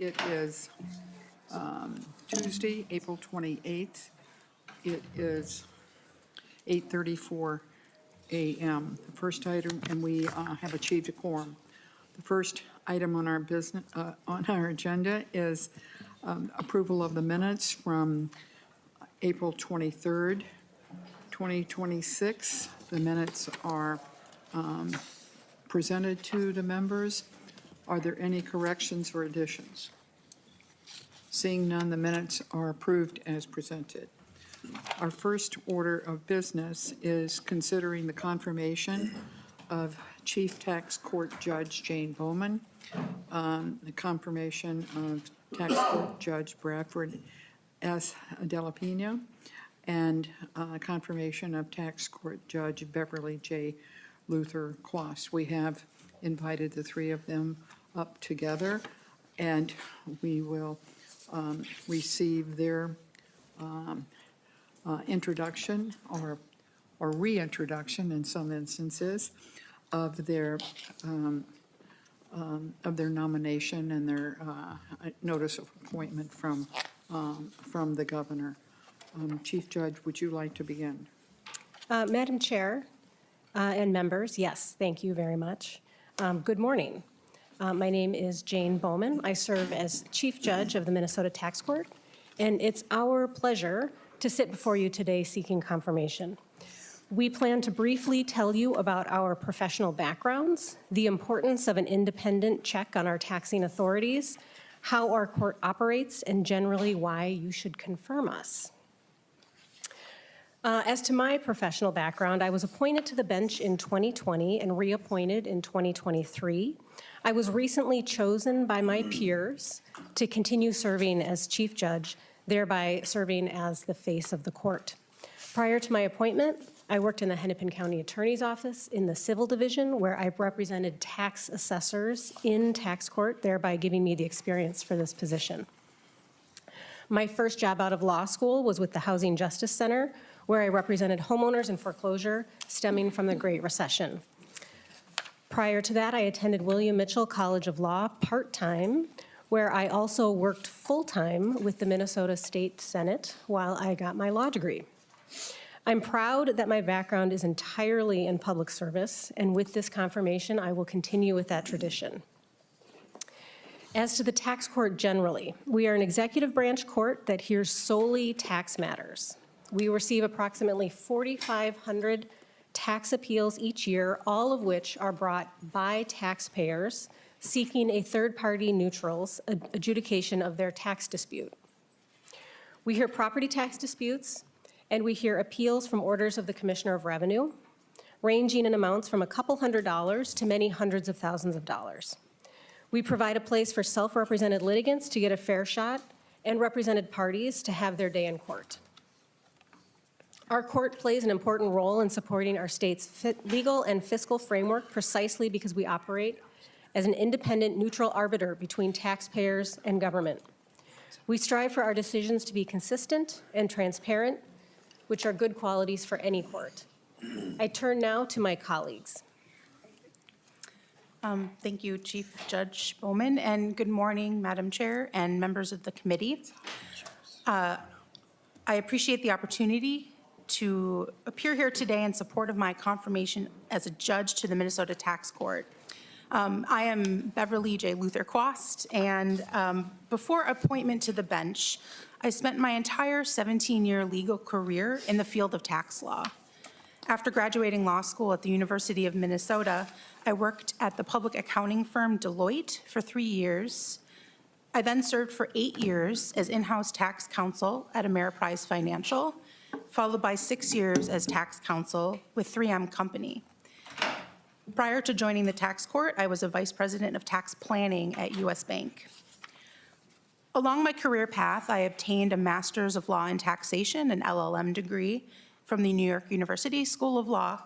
It is Tuesday, April 28th. It is 8:34 a.m. The first item, and we have achieved a quorum. The first item on our business, on our agenda is approval of the minutes from April 23rd, 2026. The minutes are presented to the members. Are there any corrections or additions? Seeing none, the minutes are approved as presented. Our first order of business is considering the confirmation of Chief Tax Court Judge Jane Bowman, the confirmation of Tax Court Judge Bradford S. Delapena, and confirmation of Tax Court Judge Beverly J. Luther Quast. We have invited the three of them up together, and we will receive their introduction or reintroduction in some instances of their nomination and their notice of appointment from the governor. Chief Judge, would you like to begin? Madam Chair and members, yes, thank you very much. Good morning. My name is Jane Bowman. I serve as Chief Judge of the Minnesota Tax Court, and it's our pleasure to sit before you today seeking confirmation. We plan to briefly tell you about our professional backgrounds, the importance of an independent check on our taxing authorities, how our court operates, and generally why you should confirm us. As to my professional background, I was appointed to the bench in 2020 and reappointed in 2023. I was recently chosen by my peers to continue serving as Chief Judge, thereby serving as the face of the court. Prior to my appointment, I worked in the Hennepin County Attorney's Office in the Civil Division, where I represented tax assessors in tax court, thereby giving me the experience for this position. My first job out of law school was with the Housing Justice Center, where I represented homeowners in foreclosure stemming from the Great Recession. Prior to that, I attended William Mitchell College of Law part-time, where I also worked full-time with the Minnesota State Senate while I got my law degree. I'm proud that my background is entirely in public service, and with this confirmation, I will continue with that tradition. As to the tax court generally, we are an executive branch court that hears solely tax matters. We receive approximately 4,500 tax appeals each year, all of which are brought by taxpayers seeking a third-party neutral's adjudication of their tax dispute. We hear property tax disputes, and we hear appeals from orders of the Commissioner of Revenue, ranging in amounts from a couple $100s to many hundreds of thousands of dollars. We provide a place for self-represented litigants to get a fair shot and represented parties to have their day in court. Our court plays an important role in supporting our state's legal and fiscal framework precisely because we operate as an independent, neutral arbiter between taxpayers and government. We strive for our decisions to be consistent and transparent, which are good qualities for any court. I turn now to my colleagues. Thank you, Chief Judge Bowman, and good morning, Madam Chair and members of the committee. I appreciate the opportunity to appear here today in support of my confirmation as a judge to the Minnesota Tax Court. I am Beverly J. Luther Quast, and before appointment to the bench, I spent my entire 17-year legal career in the field of tax law. After graduating law school at the University of Minnesota, I worked at the public accounting firm Deloitte for 3 years. I then served for 8 years as in-house tax counsel at Ameriprise Financial, followed by 6 years as tax counsel with 3M Company. Prior to joining the tax court, I was a vice president of tax planning at U.S. Bank. Along my career path, I obtained a master's of law in taxation, an LLM degree from the New York University School of Law,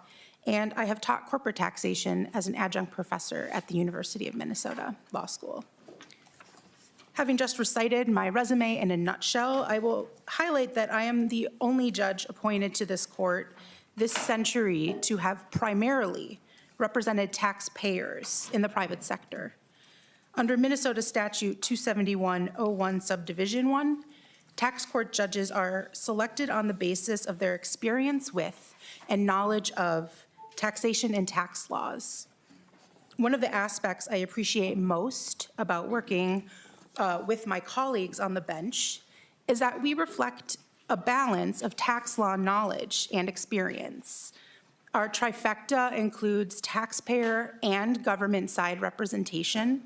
and I have taught corporate taxation as an adjunct professor at the University of Minnesota Law School. Having just recited my resume in a nutshell, I will highlight that I am the only judge appointed to this court this century to have primarily represented taxpayers in the private sector. Under Minnesota Statute 27101 Subdivision 1, tax court judges are selected on the basis of their experience with and knowledge of taxation and tax laws. One of the aspects I appreciate most about working with my colleagues on the bench is that we reflect a balance of tax law knowledge and experience. Our trifecta includes taxpayer and government side representation,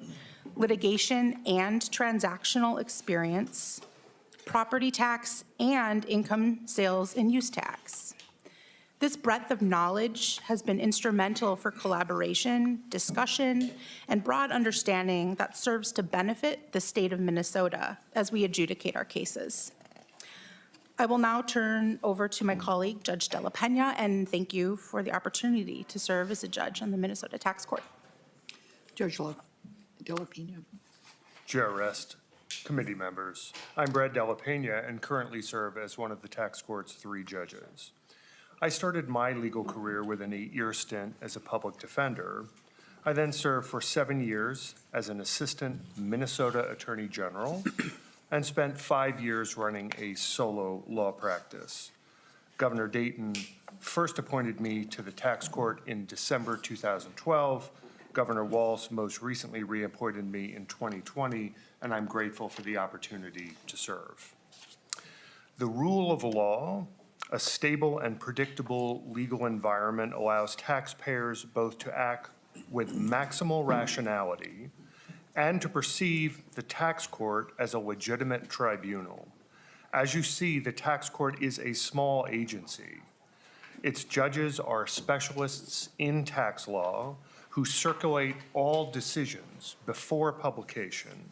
litigation and transactional experience, property tax, and income, sales, and use tax. This breadth of knowledge has been instrumental for collaboration, discussion, and broad understanding that serves to benefit the state of Minnesota as we adjudicate our cases. I will now turn over to my colleague, Judge Delapena, and thank you for the opportunity to serve as a judge on the Minnesota Tax Court. Judge Delapena. Chair Rest, committee members. I'm Brad Delapena and currently serve as one of the tax court's 3 judges. I started my legal career with an 8-year stint as a public defender. I then served for 7 years as an assistant Minnesota Attorney General and spent 5 years running a solo law practice. Governor Dayton first appointed me to the tax court in December 2012. Governor Walz most recently reappointed me in 2020, and I'm grateful for the opportunity to serve. The rule of law, a stable and predictable legal environment, allows taxpayers both to act with maximal rationality and to perceive the tax court as a legitimate tribunal. As you see, the tax court is a small agency. Its judges are specialists in tax law who circulate all decisions before publication.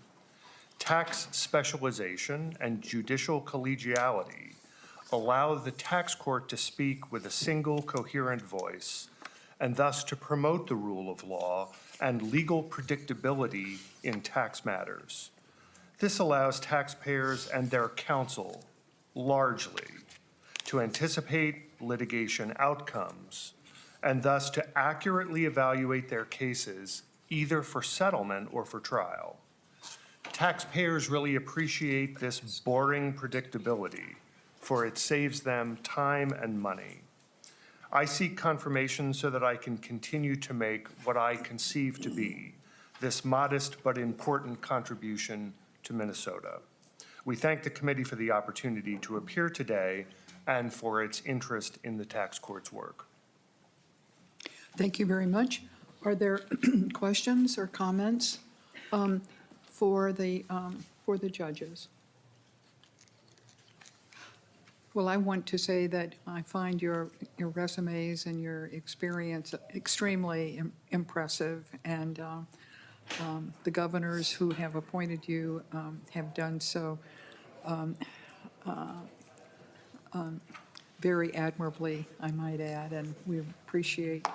Tax specialization and judicial collegiality allow the tax court to speak with a single coherent voice and thus to promote the rule of law and legal predictability in tax matters. This allows taxpayers and their counsel largely to anticipate litigation outcomes and thus to accurately evaluate their cases either for settlement or for trial. Taxpayers really appreciate this boring predictability, for it saves them time and money. I seek confirmation so that I can continue to make what I conceive to be this modest but important contribution to Minnesota. We thank the committee for the opportunity to appear today and for its interest in the tax court's work. Thank you very much. Are there questions or comments for the judges? Well, I want to say that I find your resumes and your experience extremely impressive, and the governors who have appointed you have done so very admirably, I might add, and we appreciate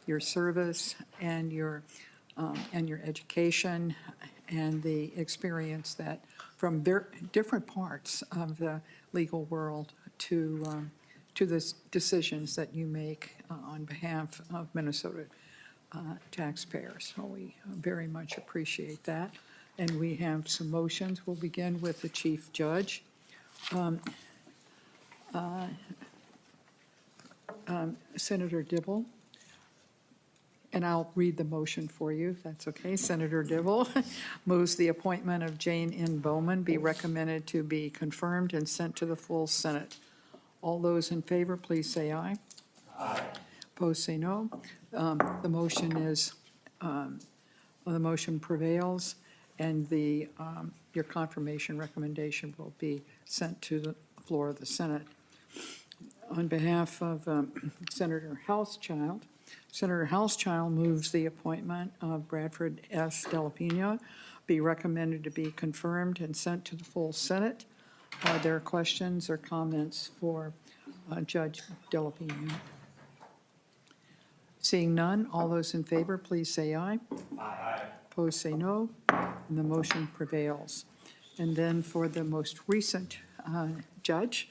your service and your education and the experience that from different parts of the legal world to the decisions that you make on behalf of Minnesota taxpayers. So we very much appreciate that. And we have some motions. We'll begin with the Chief Judge. Senator Dibble, and I'll read the motion for you, if that's okay. Senator Dibble moves the appointment of Jane N. Bowman be recommended to be confirmed and sent to the full Senate. All those in favor, please say aye. Aye. Opposed, say no. The motion prevails, and your confirmation recommendation will be sent to the floor of the Senate. On behalf of Senator Houschild, Senator Houschild moves the appointment of Bradford S. Delapena be recommended to be confirmed and sent to the full Senate. Are there questions or comments for Judge Delapena? Seeing none, all those in favor, please say aye. Aye. Opposed, say no, and the motion prevails. And then for the most recent judge,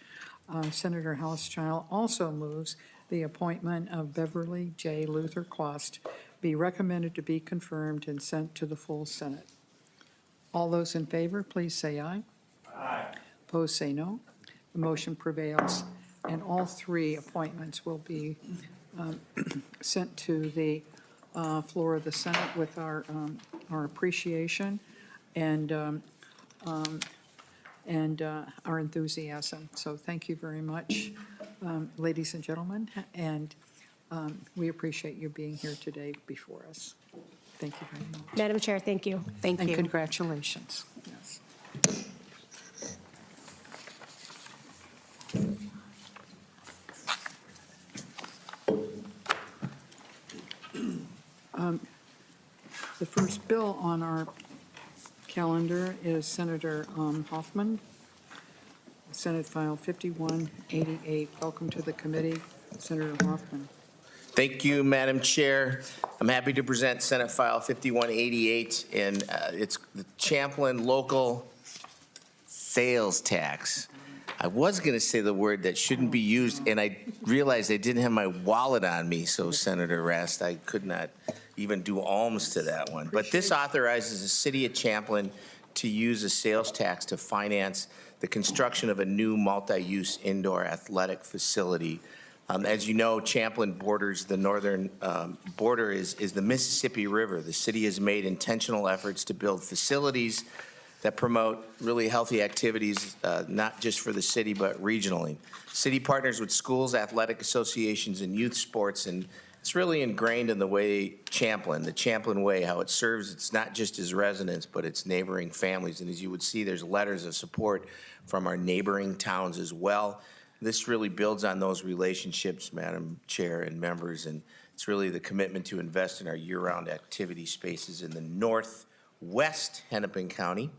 Senator Houschild also moves the appointment of Beverly J. Luther Quast be recommended to be confirmed and sent to the full Senate. All those in favor, please say aye. Aye. Opposed, say no. The motion prevails, and all three appointments will be sent to the floor of the Senate with our appreciation and our enthusiasm. So thank you very much, ladies and gentlemen, and we appreciate you being here today before us. Thank you very much. Madam Chair, thank you. Thank And you. congratulations. Yes. The first bill on our calendar is Senator Hoffman, Senate File 5188. Welcome to the committee, Senator Hoffman. Thank you, Madam Chair. I'm happy to present Senate File 5188, and it's the Champlin local sales tax. I was going to say the word that shouldn't be used, and I realized I didn't have my wallet on me, so Senator Rast, I could not even do alms to that one. But this authorizes the city of Champlin to use a sales tax to finance the construction of a new multi-use indoor athletic facility. As you know, Champlin borders the northern border is the Mississippi River. The city has made intentional efforts to build facilities that promote really healthy activities, not just for the city, but regionally. City partners with schools, athletic associations, and youth sports, and it's really ingrained in the way Champlin, the Champlin way, how it serves, it's not just its residents, but its neighboring families. And as you would see, there's letters of support from our neighboring towns as well. This really builds on those relationships, Madam Chair and members, and it's really the commitment to invest in our year-round activity spaces in the northwest Hennepin County.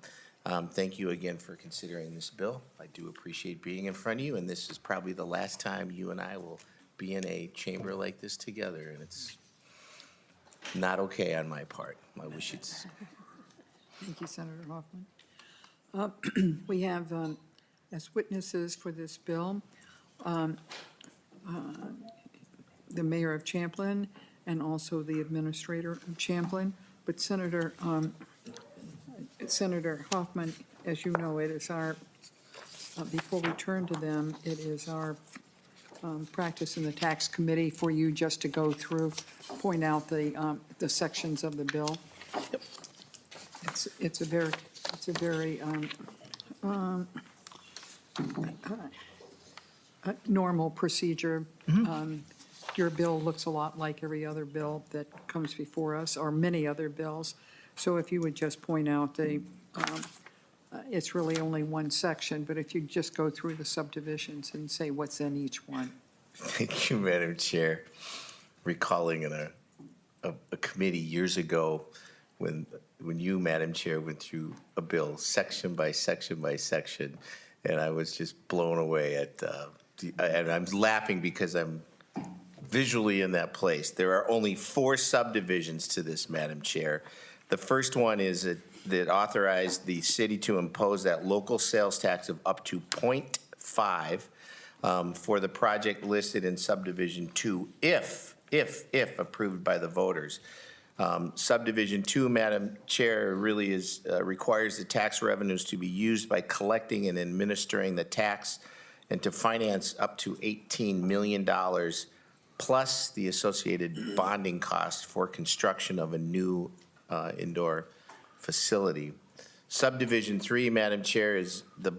Thank you again for considering this bill. I do appreciate being in front of you, and this is probably the last time you and I will be in a chamber like this together, and it's not okay on my part. I wish it's... Thank you, Senator Hoffman. We have, as witnesses for this bill, the mayor of Champlin and also the administrator of Champlin. But Senator Hoffman, as you know, it is our, before we turn to them, it is our practice in the tax committee for you just to go through, point out the sections of the bill. It's a very normal procedure. Your bill looks a lot like every other bill that comes before us, or many other bills. So if you would just point out it's really only one section, but if you just go through the subdivisions and say what's in each one. Thank you, Madam Chair. Recalling in a committee years ago when you, Madam Chair, went through a bill section by section by section, and I was just blown away at, and I'm laughing because I'm visually in that place. There are only 4 subdivisions to this, Madam Chair. The first one is that authorized the city to impose that local sales tax of up to 0.5 for the project listed in subdivision 2, if approved by the voters. Subdivision 2, Madam Chair, really is requires the tax revenues to be used by collecting and administering the tax and to finance up to $18 million plus the associated bonding costs for construction of a new indoor facility. Subdivision 3, Madam Chair, is the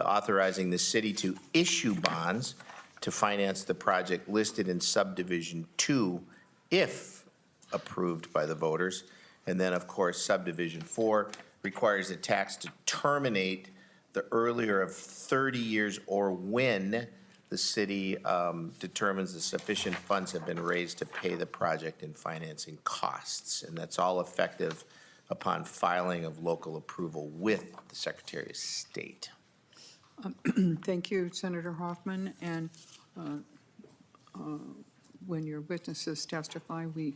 authorizing the city to issue bonds to finance the project listed in subdivision 2 if approved by the voters. And then, of course, subdivision 4 requires the tax to terminate the earlier of 30 years or when the city determines the sufficient funds have been raised to pay the project and financing costs. And that's all effective upon filing of local approval with the Secretary of State. Thank you, Senator Hoffman. And when your witnesses testify, we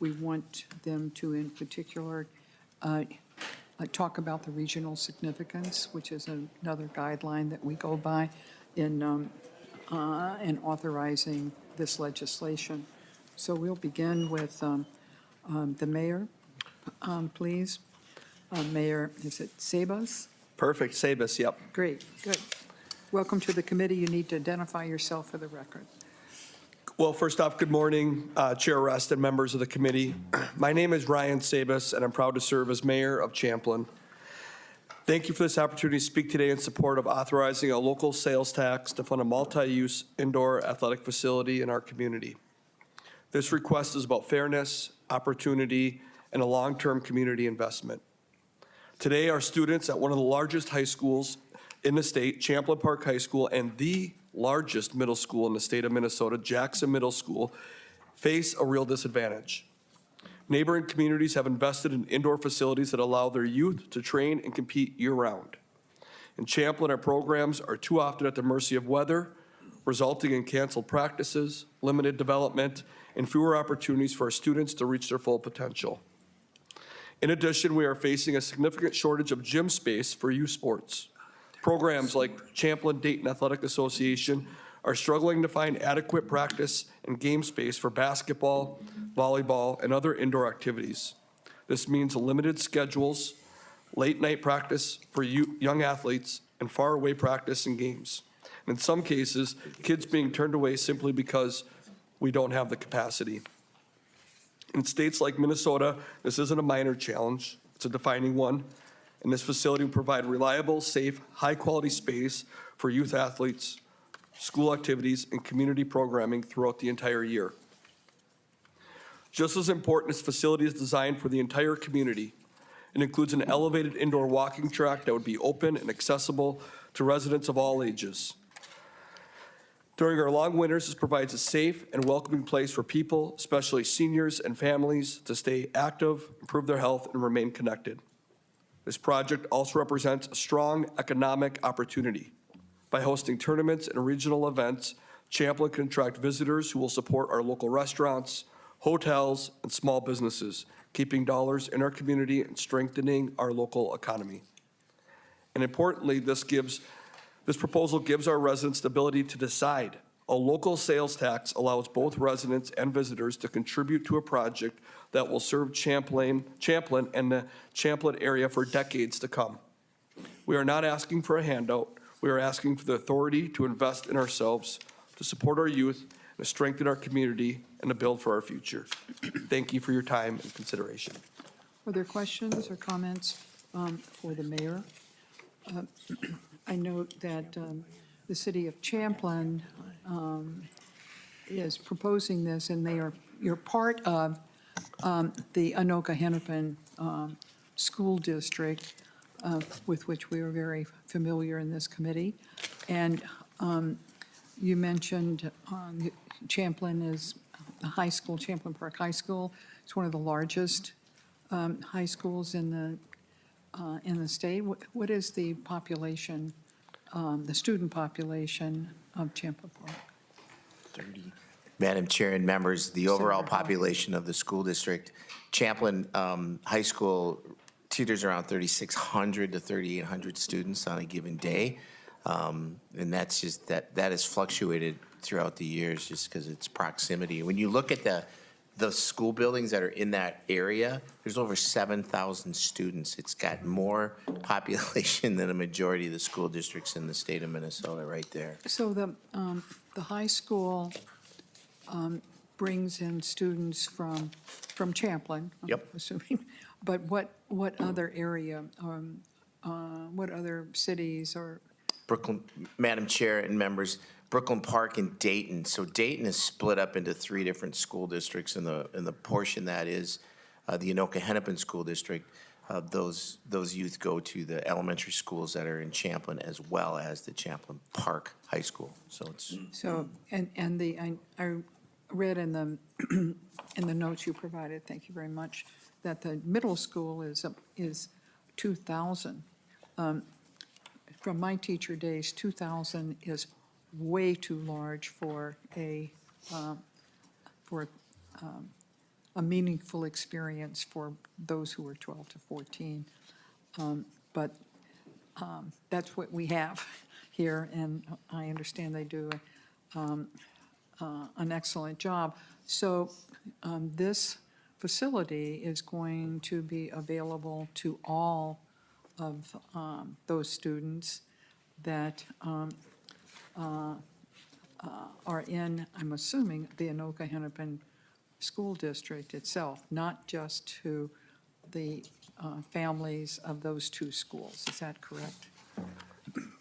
want them to, in particular, talk about the regional significance, which is another guideline that we go by in authorizing this legislation. So we'll begin with The mayor, please. Mayor, is it Sabas? Perfect, Sabas, yep. Great, good. Welcome to the committee. You need to identify yourself for the record. Well, first off, good morning, Chair Rest and members of the committee. My name is Ryan Sabas, and I'm proud to serve as mayor of Champlin. Thank you for this opportunity to speak today in support of authorizing a local sales tax to fund a multi-use indoor athletic facility in our community. This request is about fairness, opportunity, and a long-term community investment. Today, our students at one of the largest high schools in the state, Champlin Park High School, and the largest middle school in the state of Minnesota, Jackson Middle School, face a real disadvantage. Neighboring communities have invested in indoor facilities that allow their youth to train and compete year-round. In Champlin, our programs are too often at the mercy of weather, resulting in canceled practices, limited development, and fewer opportunities for our students to reach their full potential. In addition, we are facing a significant shortage of gym space for youth sports. Programs like Champlin Dayton Athletic Association are struggling to find adequate practice and game space for basketball, volleyball, and other indoor activities. This means limited schedules, late-night practice for young athletes, and far-away practice and games. And in some cases, kids being turned away simply because we don't have the capacity. In states like Minnesota, this isn't a minor challenge, it's a defining one. And this facility will provide reliable, safe, high-quality space for youth athletes, school activities, and community programming throughout the entire year. Just as important, this facility is designed for the entire community. It includes an elevated indoor walking track that would be open and accessible to residents of all ages. During our long winters, this provides a safe and welcoming place for people, especially seniors and families, to stay active, improve their health, and remain connected. This project also represents a strong economic opportunity. By hosting tournaments and regional events, Champlin can attract visitors who will support our local restaurants, hotels, and small businesses, keeping dollars in our community and strengthening our local economy. And importantly, this proposal gives our residents the ability to decide. A local sales tax allows both residents and visitors to contribute to a project that will serve Champlin and the Champlin area for decades to come. We are not asking for a handout. We are asking for the authority to invest in ourselves, to support our youth, and to strengthen our community, and to build for our future. Thank you for your time and consideration. Are there questions or comments for the mayor? I note that the city of Champlin is proposing this, and you're part of the Anoka-Hennepin School District, with which we are very familiar in this committee. And you mentioned Champlin is the high school, Champlin Park High School. It's one of the largest high schools in the state. What is the population, the student population of Champlin Park? 30. Madam Chair and members, the overall population of the school district, Champlin High School tutors around 3,600 to 3,800 students on a given day. And that's just, that has fluctuated throughout the years just because it's proximity. When you look at the school buildings that are in that area, there's over 7,000 students. It's got more population than a majority of the school districts in the state of Minnesota right there. So the high school brings in students from Champlin, Yep. I'm assuming. But what other area, what other cities or? Brooklyn, Madam Chair and members, Brooklyn Park and Dayton. So Dayton is split up into 3 different school districts, and the portion that is the Anoka-Hennepin School District, those youth go to the elementary schools that are in Champlin as well as the Champlin Park High School. So it's I read in the notes you provided, thank you very much, that the middle school is 2,000. From my teacher days, 2,000 is way too large for a meaningful experience for those who are 12 to 14. But that's what we have here, and I understand they do an excellent job. So this facility is going to be available to all of those students that are in, I'm assuming, the Anoka-Hennepin School District itself, not just to the families of those two schools. Is that correct?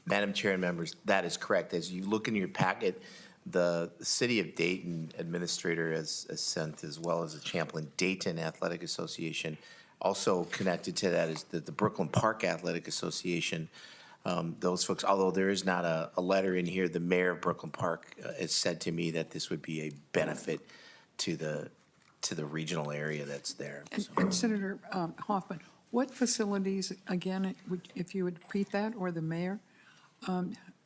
Madam Chair and members, that is correct. As you look in your packet, the City of Dayton Administrator has sent, as well as the Champlin Dayton Athletic Association. Also connected to that is the Brooklyn Park Athletic Association. Those folks, although there is not a letter in here, the mayor of Brooklyn Park has said to me that this would be a benefit to the regional area that's there. And Senator Hoffman, what facilities, again, if you would repeat that, or the mayor,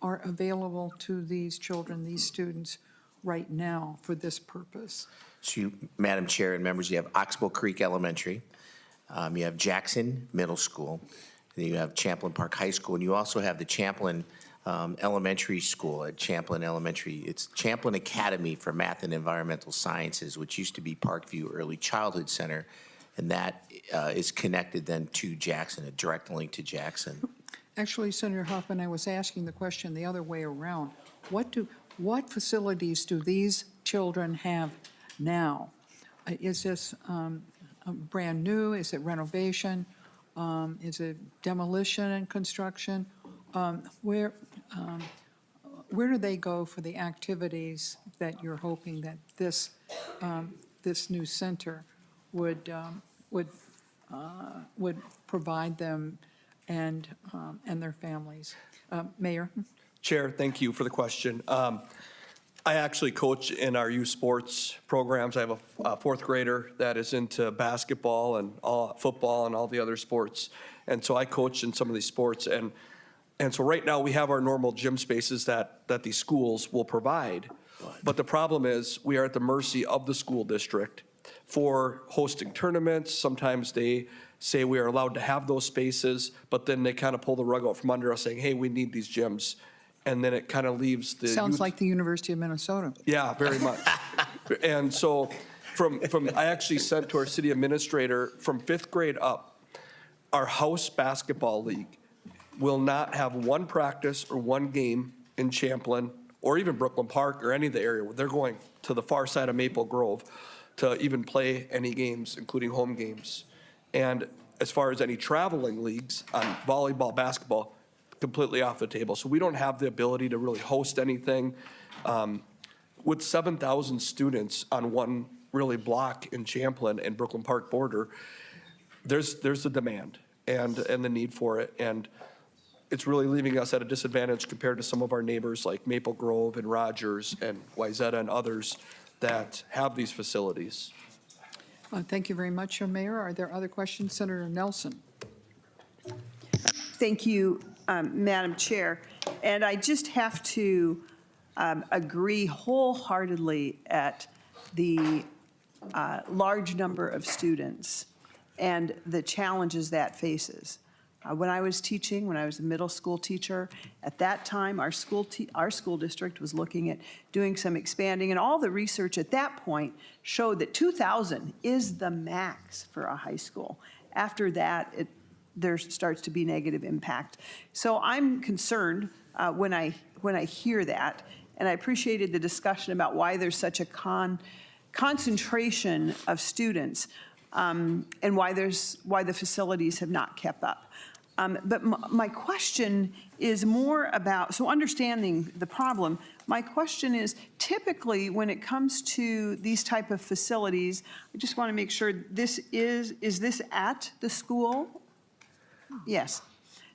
are available to these children, these students, right now for this purpose? So Madam Chair and members, you have Oxbow Creek Elementary, you have Jackson Middle School, and you have Champlin Park High School, and you also have the Champlin Elementary School at Champlin Elementary. It's Champlin Academy for Math and Environmental Sciences, which used to be Parkview Early Childhood Center, and that is connected then to Jackson, a direct link to Jackson. Actually, Senator Hoffman, I was asking the question the other way around. What facilities do these children have now? Is this brand new? Is it renovation? Is it demolition and construction? Where do they go for the activities that you're hoping that this new center would provide them and their families? Mayor? Chair, thank you for the question. I actually coach in our youth sports programs. I have a fourth grader that is into basketball and football and all the other sports. And so I coach in some of these sports. And so right now we have our normal gym spaces that these schools will provide. But the problem is we are at the mercy of the school district for hosting tournaments. Sometimes they say we are allowed to have those spaces, but then they kind of pull the rug out from under us saying, hey, we need these gyms. And then it kind of leaves the Sounds youth. like the University of Minnesota. Yeah, very much. And so I actually sent to our city administrator, from 5th grade up, our house basketball league will not have one practice or one game in Champlin or even Brooklyn Park or any of the area. They're going to the far side of Maple Grove to even play any games, including home games. And as far as any traveling leagues on volleyball, basketball, completely off the table. So we don't have the ability to really host anything. With 7,000 students on one really block in Champlin and Brooklyn Park border, there's the demand and the need for it. And it's really leaving us at a disadvantage compared to some of our neighbors like Maple Grove and Rogers and Wayzata and others that have these facilities. Thank you very much, Mayor. Are there other questions? Senator Nelson. Thank you, Madam Chair. And I just have to agree wholeheartedly at the large number of students and the challenges that faces. When I was teaching, when I was a middle school teacher, at that time, our school district was looking at doing some expanding, and all the research at that point showed that 2,000 is the max for a high school. After that, there starts to be negative impact. So I'm concerned when I hear that, and I appreciated the discussion about why there's such a concentration of students and why the facilities have not kept up. But my question is more about, so understanding the problem, my question is, typically when it comes to these type of facilities, I just want to make sure is this at the school? Yes.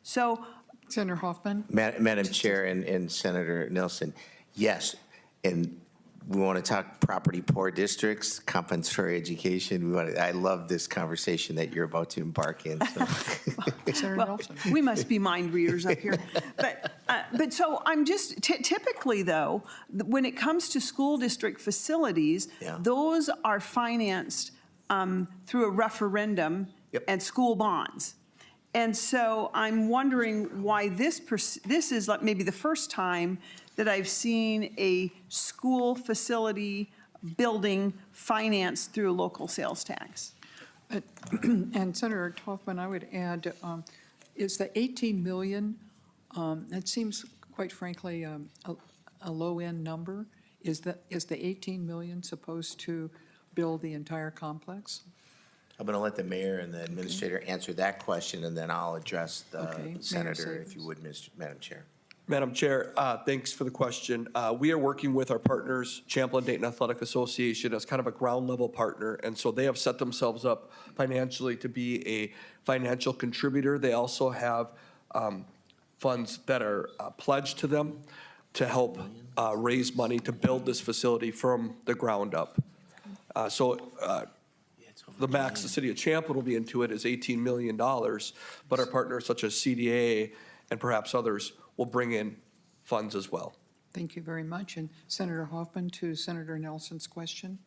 So. Senator Hoffman. Madam Chair and Senator Nelson, yes. And we want to talk property poor districts, compensatory education. I love this conversation that you're about to embark in. So. Senator Nelson. We must be mind readers up here. But so I'm just, typically though, when it comes to school district facilities, those are financed through a referendum and school bonds. And so I'm wondering why this is like maybe the first time that I've seen a school facility building financed through local sales tax. And Senator Hoffman, I would add, is the 18 million, that seems quite frankly a low-end number. Is the 18 million supposed to build the entire complex? I'm going to let the mayor and the administrator answer that question, and then I'll address Okay, the Mayor senator, if Sabers. you would, Madam Chair. Madam Chair, thanks for the question. We are working with our partners, Champlin Dayton Athletic Association, as kind of a ground level partner. And so they have set themselves up financially to be a financial contributor. They also have funds that are pledged to them to help raise money to build this facility from the ground up. The max the city of Champlin will be into it is $18 million, but our partners such as CDA and perhaps others will bring in funds as well. Thank you very much. And Senator Hoffman, to Senator Nelson's question.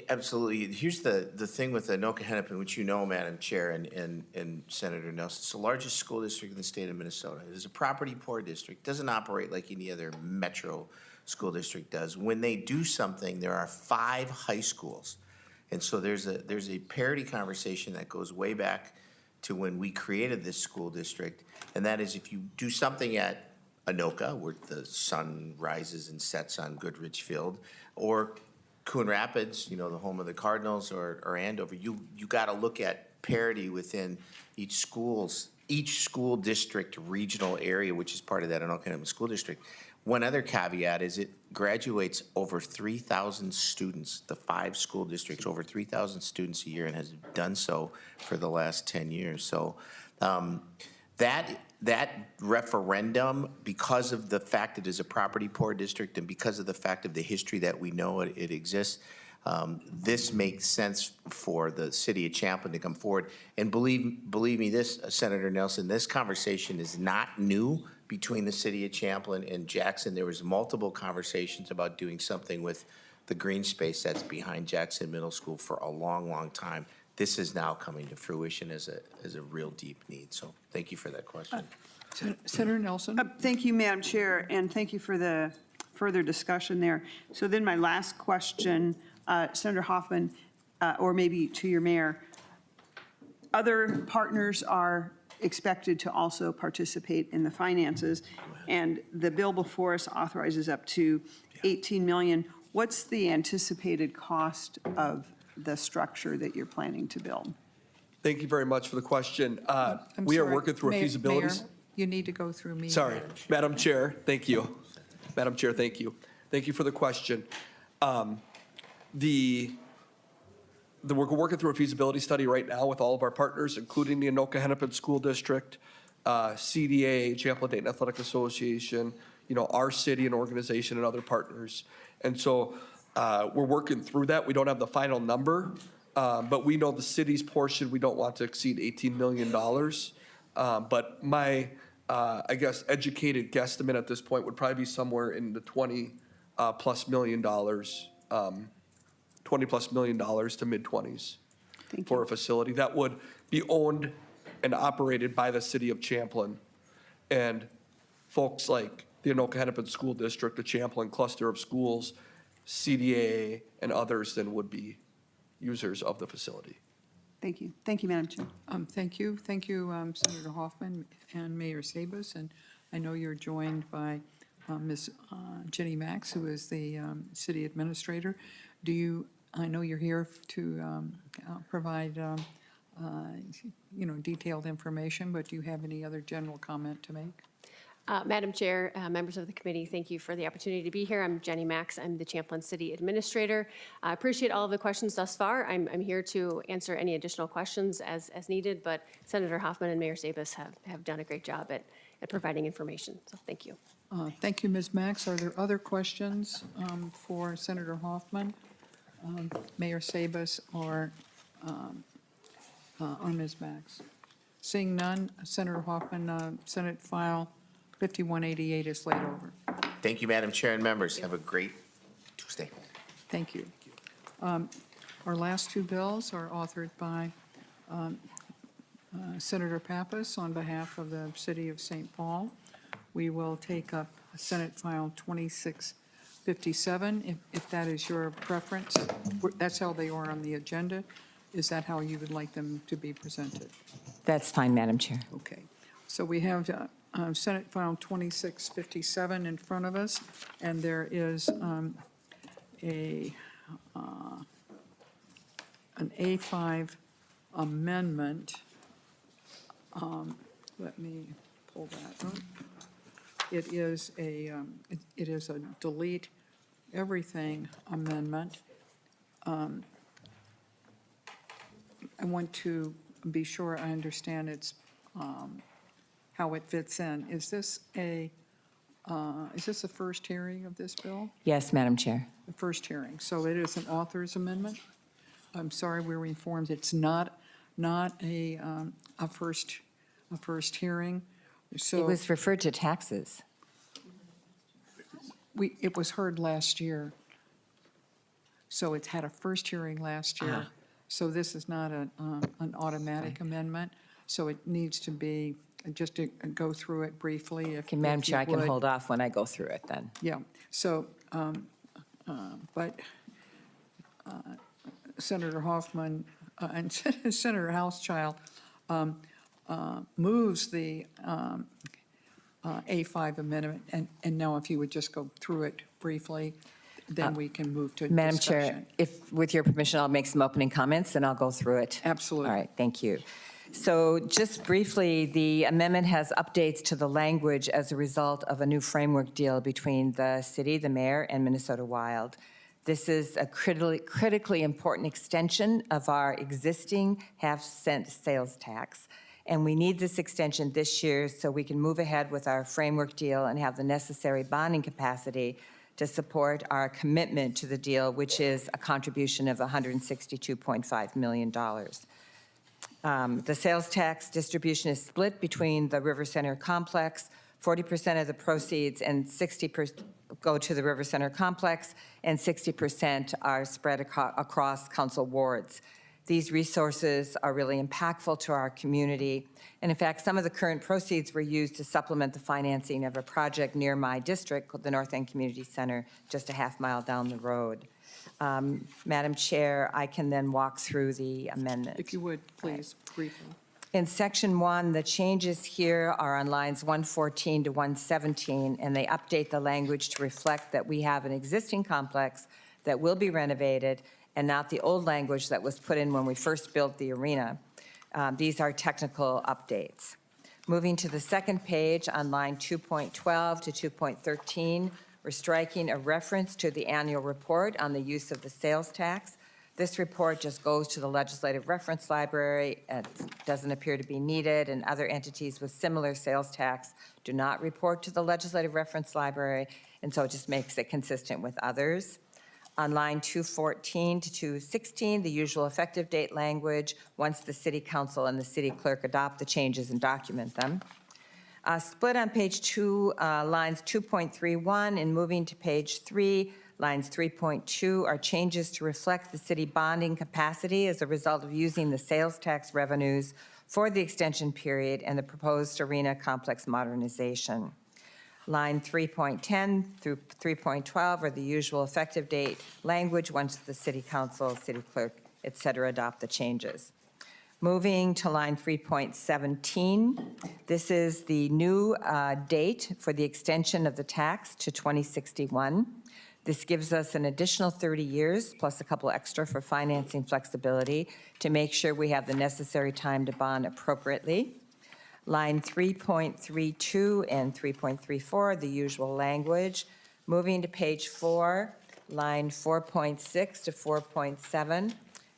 Absolutely. Here's the thing with Anoka Hennepin, which you know, Madam Chair and Senator Nelson. It's the largest school district in the state of Minnesota. It is a property poor district, doesn't operate like any other metro school district does. When they do something, there are 5 high schools. And so there's a parity conversation that goes way back to when we created this school district. And that is, if you do something at Anoka, where the sun rises and sets on Goodrich Field, or Coon Rapids, the home of the Cardinals, or Andover, you got to look at parity within each school district regional area, which is part of that Anoka School District. One other caveat is it graduates over 3,000 students, the 5 school districts, over 3,000 students a year, and has done so for the last 10 years. So that referendum, because of the fact it is a property poor district and because of the fact of the history that we know it exists, this makes sense for the city of Champlin to come forward. And believe me, this, Senator Nelson, this conversation is not new between the city of Champlin and Jackson. There was multiple conversations about doing something with the green space that's behind Jackson Middle School for a long, long time. This is now coming to fruition as a real deep need. So thank you for that question. Senator Nelson? Thank you, Madam Chair, and thank you for the further discussion there. So then my last question, Senator Hoffman, or maybe to your mayor, other partners are expected to also participate in the finances, and the bill before us authorizes up to 18 million. What's the anticipated cost of the structure that you're planning to build? Thank you very much for the question. I'm We are sorry, working through a Mayor- feasibility. Mayor, you need to go through me. Sorry, Madam Chair, thank you. Madam Chair, thank you. Thank you for the question. We're working through a feasibility study right now with all of our partners, including the Anoka Hennepin School District, CDA, Champlin Dayton Athletic Association, our city and organization and other partners. And so we're working through that. We don't have the final number, but we know the city's portion, we don't want to exceed $18 million. But my, I guess, educated guesstimate at this point would probably be somewhere in the $20+ million, $20+ million to mid-20s for a facility that would be owned and operated by the city of Champlin. And folks like the Anoka Hennepin School District, the Champlin cluster of schools, CDA, and others then would be users of the facility. Thank you. Thank you, Madam Chair. Thank you. Thank you, Senator Hoffman and Mayor Sabas. And I know you're joined by Ms. Jenny Max, who is the city administrator. I know you're here to provide, detailed information, but do you have any other general comment to make? Madam Chair, members of the committee, thank you for the opportunity to be here. I'm Jenny Max. I'm the Champlin City Administrator. I appreciate all of the questions thus far. I'm here to answer any additional questions as needed, but Senator Hoffman and Mayor Sabas have done a great job at providing information, so thank you. Thank you, Ms. Max. Are there other questions for Senator Hoffman, Mayor Sabas, or Ms. Max? Seeing none, Senator Hoffman, Senate File 5188 is laid over. Thank you, Madam Chair and members. Have a great Tuesday. Thank you. Our last 2 bills are authored by Senator Pappas on behalf of the City of St. Paul. We will take up Senate File 26 57, if that is your preference. That's how they are on the agenda. Is that how you would like them to be presented? That's fine, Madam Chair. Okay. So we have Senate File 2657 in front of us, and there is an A5 amendment. Let me pull that up. It is a delete everything amendment. I want to be sure I understand how it fits in. Is this the first hearing of this bill? Yes, Madam Chair. The first hearing. So it is an author's amendment? I'm sorry, we were informed it's not a first hearing. So It was referred to taxes. it was heard last year. So it's had a first hearing last year. So this is not an automatic amendment. So it needs to be, just to go through it briefly, if Okay, Madam if you Chair, I can would. hold off when I go through it then. Yeah, so, but Senator Hoffman and Senator Housechild moves the A5 amendment, and now if you would just go through it briefly, then we can move to Madam Chair, discussion. if, with your permission, I'll make some opening comments and I'll go through it. Absolutely. All right, thank you. So just briefly, the amendment has updates to the language as a result of a new framework deal between the city, the mayor, and Minnesota Wild. This is a critically important extension of our existing half-cent sales tax. And we need this extension this year so we can move ahead with our framework deal and have the necessary bonding capacity to support our commitment to the deal, which is a contribution of $162.5 million. The sales tax distribution is split between the River Center complex. 40% of the proceeds and 60% go to the River Center complex, and 60% are spread across council wards. These resources are really impactful to our community. And in fact, some of the current proceeds were used to supplement the financing of a project near my district called the North End Community Center, just a half mile down the road. Madam Chair, I can then walk through the amendment. If you would, please, briefly. In Section 1, the changes here are on lines 114 to 117, and they update the language to reflect that we have an existing complex that will be renovated and not the old language that was put in when we first built the arena. These are technical updates. Moving to the second page on line 2.12 to 2.13, we're striking a reference to the annual report on the use of the sales tax. This report just goes to the Legislative Reference Library. It doesn't appear to be needed, and other entities with similar sales tax do not report to the Legislative Reference Library, and so it just makes it consistent with others. On line 214 to 216, the usual effective date language, once the City Council and the City Clerk adopt the changes and document them. Split on page 2, lines 2.31, and moving to page 3, lines 3.2 are changes to reflect the city bonding capacity as a result of using the sales tax revenues for the extension period and the proposed arena complex modernization. Line 3.10 through 3.12 are the usual effective date language once the City Council, City Clerk, et cetera, adopt the changes. Moving to line 3.17, this is the new date for the extension of the tax to 2061. This gives us an additional 30 years, plus a couple extra for financing flexibility, to make sure we have the necessary time to bond appropriately. Line 3.32 and 3.34, the usual language. Moving to page 4, line 4.6 to 4.7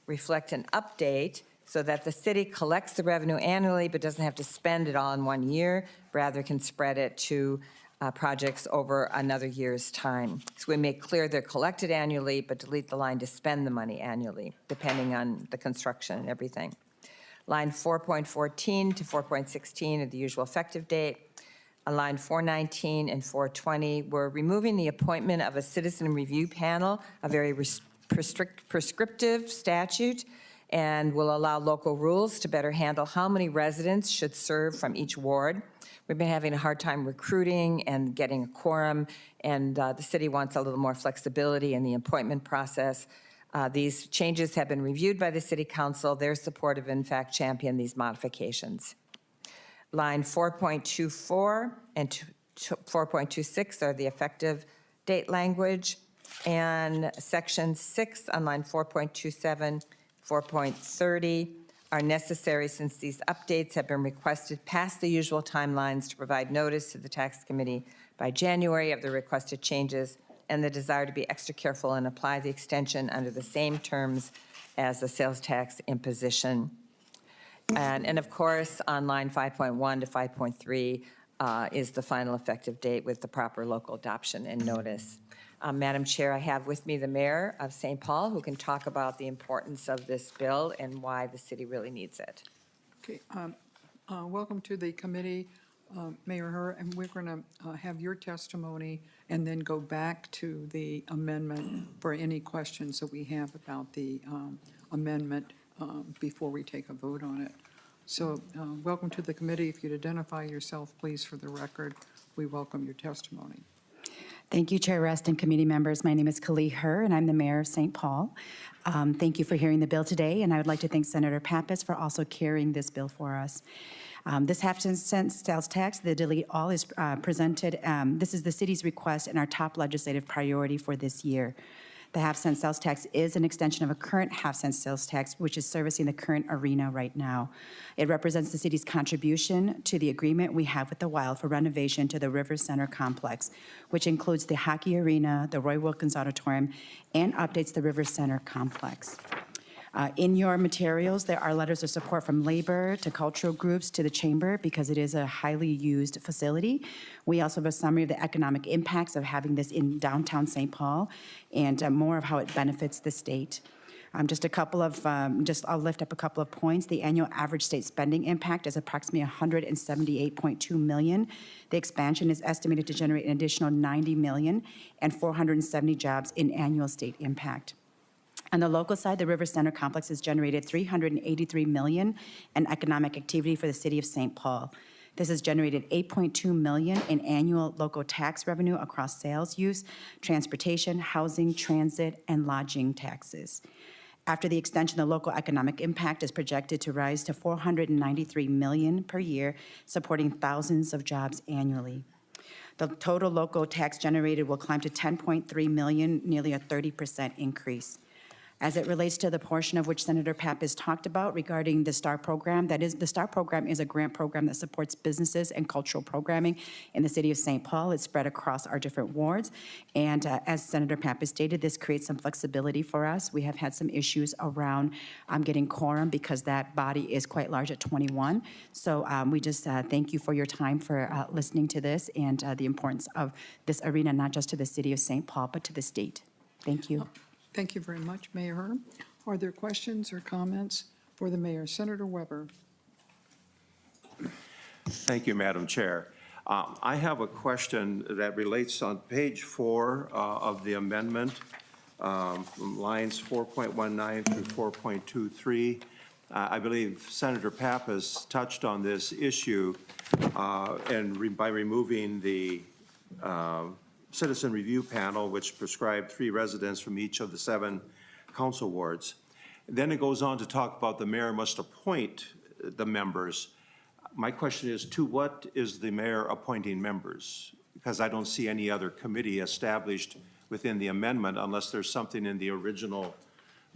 reflect an update so that the city collects the revenue annually but doesn't have to spend it all in 1 year, rather can spread it to projects over another year's time. So we make clear they're collected annually, but delete the line to spend the money annually, depending on the construction and everything. Line 4.14 to 4.16 are the usual effective date. On line 419 and 420, we're removing the appointment of a citizen review panel, a very prescriptive statute, and will allow local rules to better handle how many residents should serve from each ward. We've been having a hard time recruiting and getting a quorum, and the city wants a little more flexibility in the appointment process. These changes have been reviewed by the City Council. Their support have in fact championed these modifications. Line 4.24 and 4.26 are the effective date language, and Section 6 on line 4.27, 4.30 are necessary since these updates have been requested past the usual timelines to provide notice to the Tax Committee by January of the requested changes and the desire to be extra careful and apply the extension under the same terms as the sales tax imposition. And of course, on line 5.1 to 5.3 is the final effective date with the proper local adoption and notice. Madam Chair, I have with me the mayor of St. Paul, who can talk about the importance of this bill and why the city really needs it. Okay, welcome to the committee, Mayor Herr, and we're going to have your testimony and then go back to the amendment for any questions that we have about the amendment before we take a vote on it. So welcome to the committee. If you'd identify yourself, please, for the record, we welcome your testimony. Thank you, Chair Rest and committee members. My name is Kali Herr, and I'm the mayor of St. Paul. Thank you for hearing the bill today, and I would like to thank Senator Pappas for also carrying this bill for us. This half-cent sales tax, the delete all, is presented. This is the city's request and our top legislative priority for this year. The half-cent sales tax is an extension of a current half-cent sales tax, which is servicing the current arena right now. It represents the city's contribution to the agreement we have with the Wild for renovation to the River Center complex, which includes the hockey arena, the Roy Wilkins Auditorium, and updates the River Center complex. In your materials, there are letters of support from labor to cultural groups to the chamber because it is a highly used facility. We also have a summary of the economic impacts of having this in downtown St. Paul and more of how it benefits the state. Just a couple of, I'll lift up a couple of points. The annual average state spending impact is approximately $178.2 million. The expansion is estimated to generate an additional $90 million and 470 jobs in annual state impact. On the local side, the River Center complex has generated $383 million in economic activity for the city of St. Paul. This has generated $8.2 million in annual local tax revenue across sales use, transportation, housing, transit, and lodging taxes. After the extension, the local economic impact is projected to rise to $493 million per year, supporting thousands of jobs annually. The total local tax generated will climb to $10.3 million, nearly a 30% increase. As it relates to the portion of which Senator Pappas talked about regarding the STAR program, the STAR program is a grant program that supports businesses and cultural programming in the city of St. Paul. It's spread across our different wards. And as Senator Pappas stated, this creates some flexibility for us. We have had some issues around getting quorum because that body is quite large at 21. So we just thank you for your time for listening to this and the importance of this arena, not just to the city of St. Paul, but to the state. Thank you. Thank you very much, Mayor Herr. Are there questions or comments for the mayor? Senator Weber. Thank you, Madam Chair. I have a question that relates on page 4 of the amendment, lines 4.19 through 4.23. I believe Senator Pappas touched on this issue by removing the citizen review panel, which prescribed 3 residents from each of the 7 council wards. Then it goes on to talk about the mayor must appoint the members. My question is, to what is the mayor appointing members? Because I don't see any other committee established within the amendment unless there's something in the original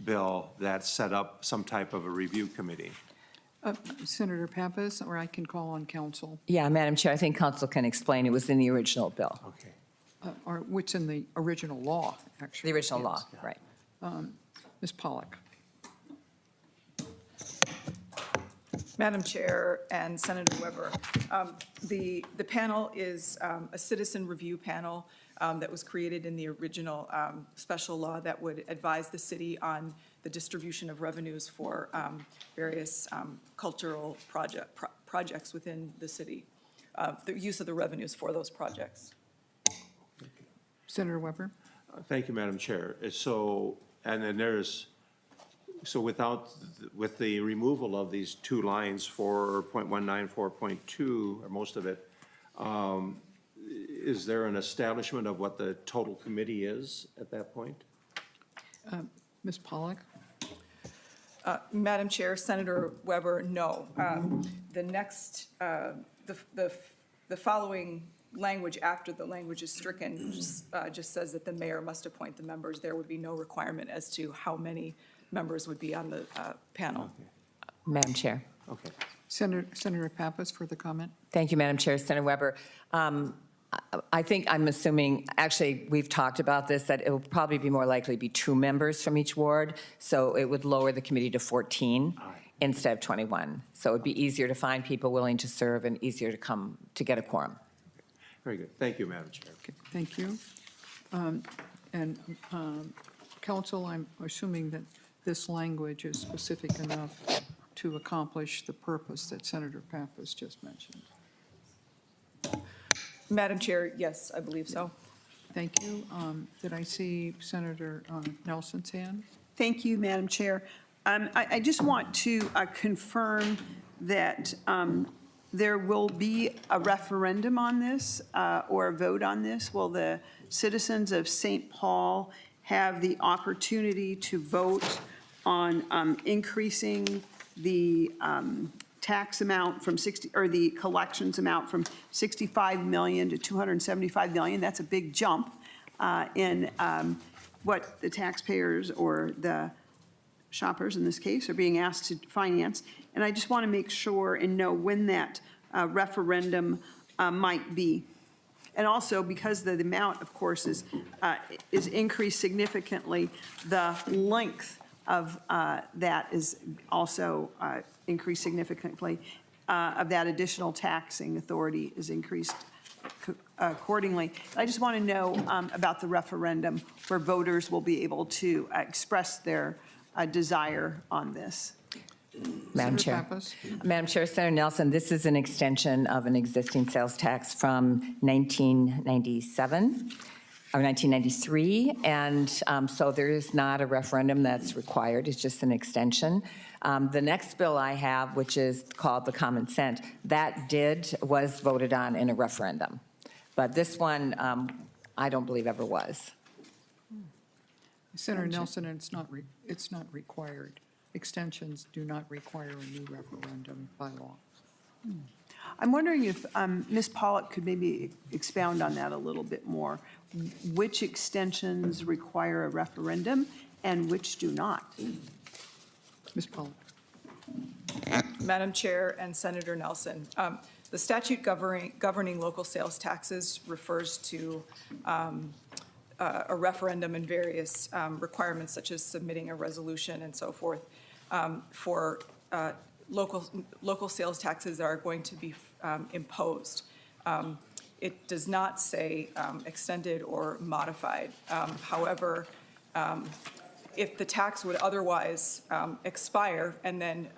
bill that set up some type of a review committee. Senator Pappas, or I can call on council, Yeah, Madam Chair, I think council can explain. It was in the original bill, Okay. or which in the original law, actually. the original law, right. Ms. Pollack. Madam Chair and Senator Weber, the panel is a citizen review panel that was created in the original special law that would advise the city on the distribution of revenues for various cultural projects within the city, the use of the revenues for those projects. Senator Weber. Thank you, Madam Chair. So, and then there's So with the removal of these two lines, 4.19, 4.2, or most of it, is there an establishment of what the total committee is at that point? Ms. Pollock? Madam Chair, Senator Weber, no. The next, the following language after the language is stricken just says that the mayor must appoint the members. There would be no requirement as to how many members would be on the panel. Madam Chair. Okay. Senator Pappas for the comment. Thank you, Madam Chair. Senator Weber. I think, I'm assuming, actually, we've talked about this, that it will probably be more likely to be 2 members from each ward, so it would lower the committee to 14 instead of 21. So it would be easier to find people willing to serve and easier to come to get a quorum. Very good. Thank you, Madam Chair. Okay, thank you. Council, I'm assuming that this language is specific enough to accomplish the purpose that Senator Pappas just mentioned. Madam Chair, yes, I believe so. Thank you. Did I see Senator Nelson's hand? Thank you, Madam Chair. I just want to confirm that there will be a referendum on this or a vote on this. Will the citizens of St. Paul have the opportunity to vote on increasing the tax amount from 60, or the collections amount from 65 million to 275 million? That's a big jump in what the taxpayers or the shoppers in this case are being asked to finance. And I just want to make sure and know when that referendum might be. And also, because the amount, of course, is increased significantly, the length of that is also increased significantly, of that additional taxing authority is increased accordingly. I just want to know about the referendum where voters will be able to express their desire on this. Madam Senator Chair. Pappas? Madam Chair, Senator Nelson, this is an extension of an existing sales tax from 1997 or 1993, and so there is not a referendum that's required. It's just an extension. The next bill I have, which is called the Common Sense, that was voted on in a referendum, but this one I don't believe ever was. Senator Nelson, it's not required. Extensions do not require a new referendum by law. I'm wondering if Ms. Pollock could maybe expound on that a little bit more. Which extensions require a referendum and which do not? Ms. Pollock? Madam Chair and Senator Nelson, the statute governing local sales taxes refers to a referendum and various requirements such as submitting a resolution and so forth for local sales taxes that are going to be imposed. It does not say extended or modified. However, if the tax would otherwise expire and then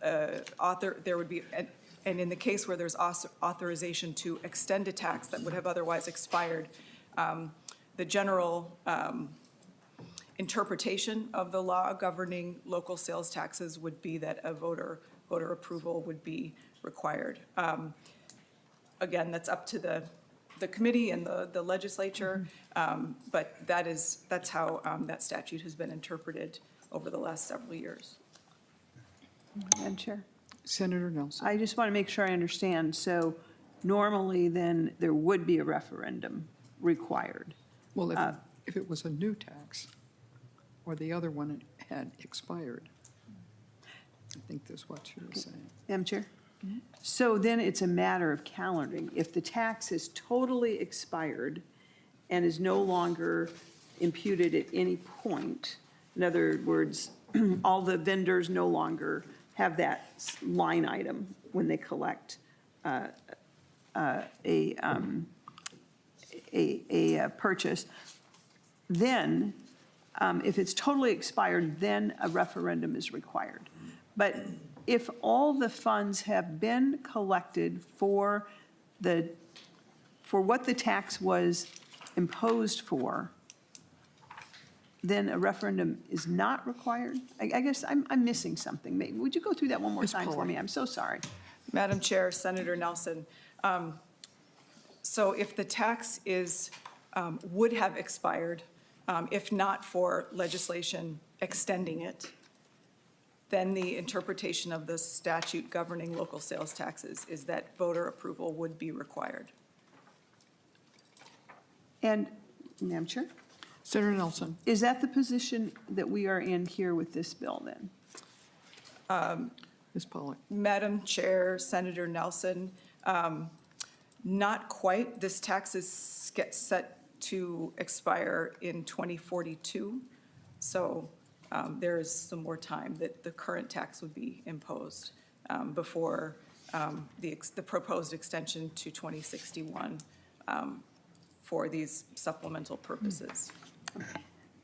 there would be, and in the case where there's authorization to extend a tax that would have otherwise expired, the general interpretation of the law governing local sales taxes would be that a voter approval would be required. Again, that's up to the committee and the legislature, but that's how that statute has been interpreted over the last several years. Madam Chair? Senator Nelson? I just want to make sure I understand. So normally then there would be a referendum required. Well, if it was a new tax or the other one had expired, I think that's what you were saying. Madam Chair? So then it's a matter of calendaring. If the tax is totally expired and is no longer imputed at any point, in other words, all the vendors no longer have that line item when they collect a purchase, then if it's totally expired, then a referendum is required. But if all the funds have been collected for what the tax was imposed for, then a referendum is not required? I guess I'm missing something. Maybe, would you go through that one more Ms. time for Pollard. me? I'm so sorry. Madam Chair, Senator Nelson, so if the tax would have expired, if not for legislation extending it, then the interpretation of the statute governing local sales taxes is that voter approval would be required. And, Madam Chair, Senator Nelson. is that the position that we are in here with this bill then? Ms. Pollard. Madam Chair, Senator Nelson, not quite. This tax gets set to expire in 2042. So there is some more time that the current tax would be imposed before the proposed extension to 2061 for these supplemental purposes.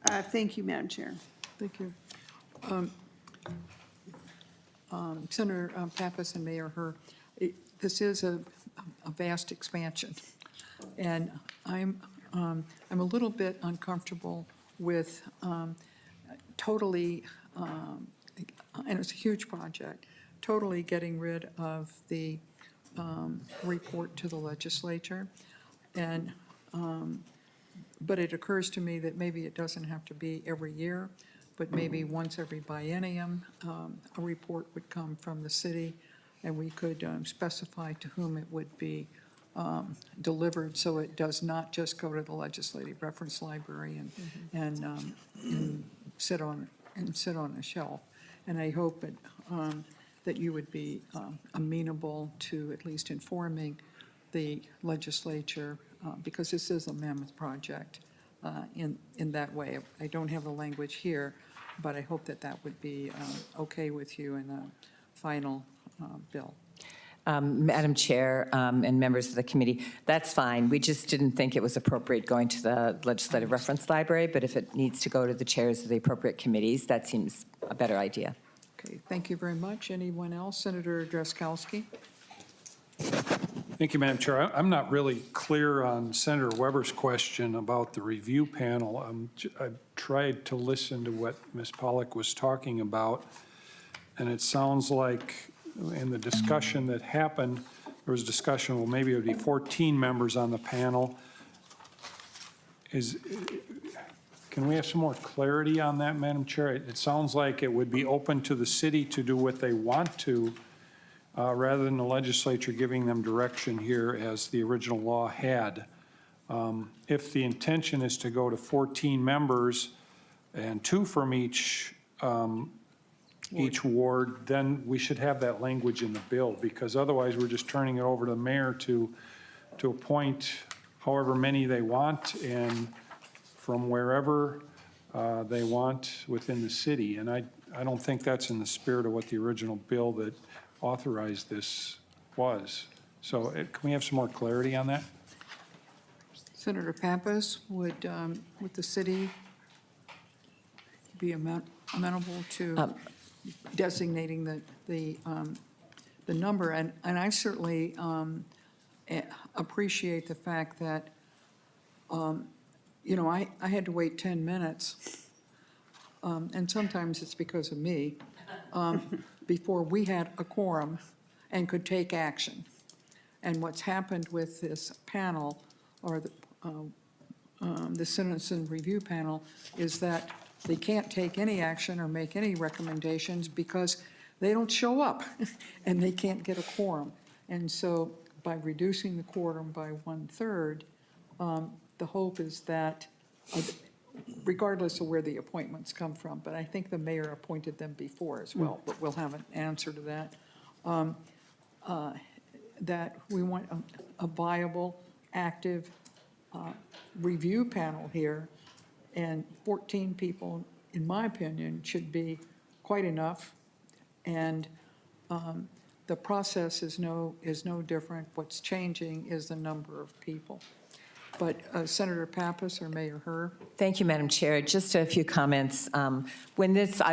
Thank you, Madam Chair. Thank you. Senator Pappas and Mayor Herr, this is a vast expansion, and I'm a little bit uncomfortable with totally, and it's a huge project, totally getting rid of the report to the legislature. And but it occurs to me that maybe it doesn't have to be every year, but maybe once every biennium, a report would come from the city, and we could specify to whom it would be delivered, so it does not just go to the legislative reference library and sit on a shelf. And I hope that you would be amenable to at least informing the legislature, because this is a mammoth project in that way. I don't have the language here, but I hope that would be okay with you in the final bill. Madam Chair and members of the committee, that's fine. We just didn't think it was appropriate going to the Legislative Reference Library, but if it needs to go to the chairs of the appropriate committees, that seems a better idea. Okay, thank you very much. Anyone else? Senator Drazkowski. Thank you, Madam Chair. I'm not really clear on Senator Weber's question about the review panel. I tried to listen to what Ms. Pollack was talking about, and it sounds like in the discussion that happened, there was discussion, well, maybe it would be 14 members on the panel. Can we have some more clarity on that, Madam Chair? It sounds like it would be open to the city to do what they want to, rather than the legislature giving them direction here as the original law had. If the intention is to go to 14 members and 2 from each ward, then we should have that language in the bill, because otherwise we're just turning it over to the mayor to appoint however many they want and from wherever they want within the city. And I don't think that's in the spirit of what the original bill that authorized this was. So can we have some more clarity on that? Senator Pappas, would the city be amenable to designating the number? And I certainly appreciate the fact that, you know, I had to wait 10 minutes, and sometimes it's because of me, before we had a quorum and could take action. And what's happened with this panel, or the citizen review panel, is that they can't take any action or make any recommendations because they don't show up and they can't get a quorum. And so by reducing the quorum by 1/3, the hope is that, regardless of where the appointments come from, but I think the mayor appointed them before as well, but we'll have an answer to that, that we want a viable, active review panel here, and 14 people, in my opinion, should be quite enough. And the process is no different. What's changing is the number of people. But Senator Pappas or Mayor Herr? Thank you, Madam Chair. Just a few comments. I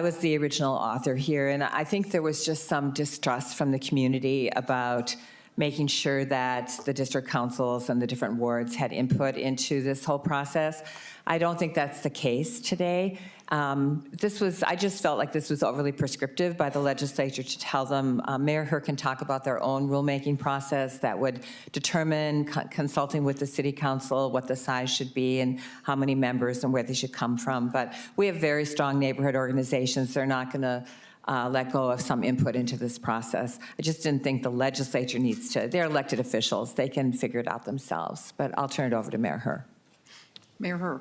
was the original author here, and I think there was just some distrust from the community about making sure that the district councils and the different wards had input into this whole process. I don't think that's the case today. I just felt like this was overly prescriptive by the legislature to tell them, Mayor Herr can talk about their own rulemaking process that would determine, consulting with the city council, what the size should be and how many members and where they should come from. But we have very strong neighborhood organizations. They're not going to let go of some input into this process. I just didn't think the legislature needs to. They're elected officials. They can figure it out themselves. But I'll turn it over to Mayor Herr. Mayor Herr.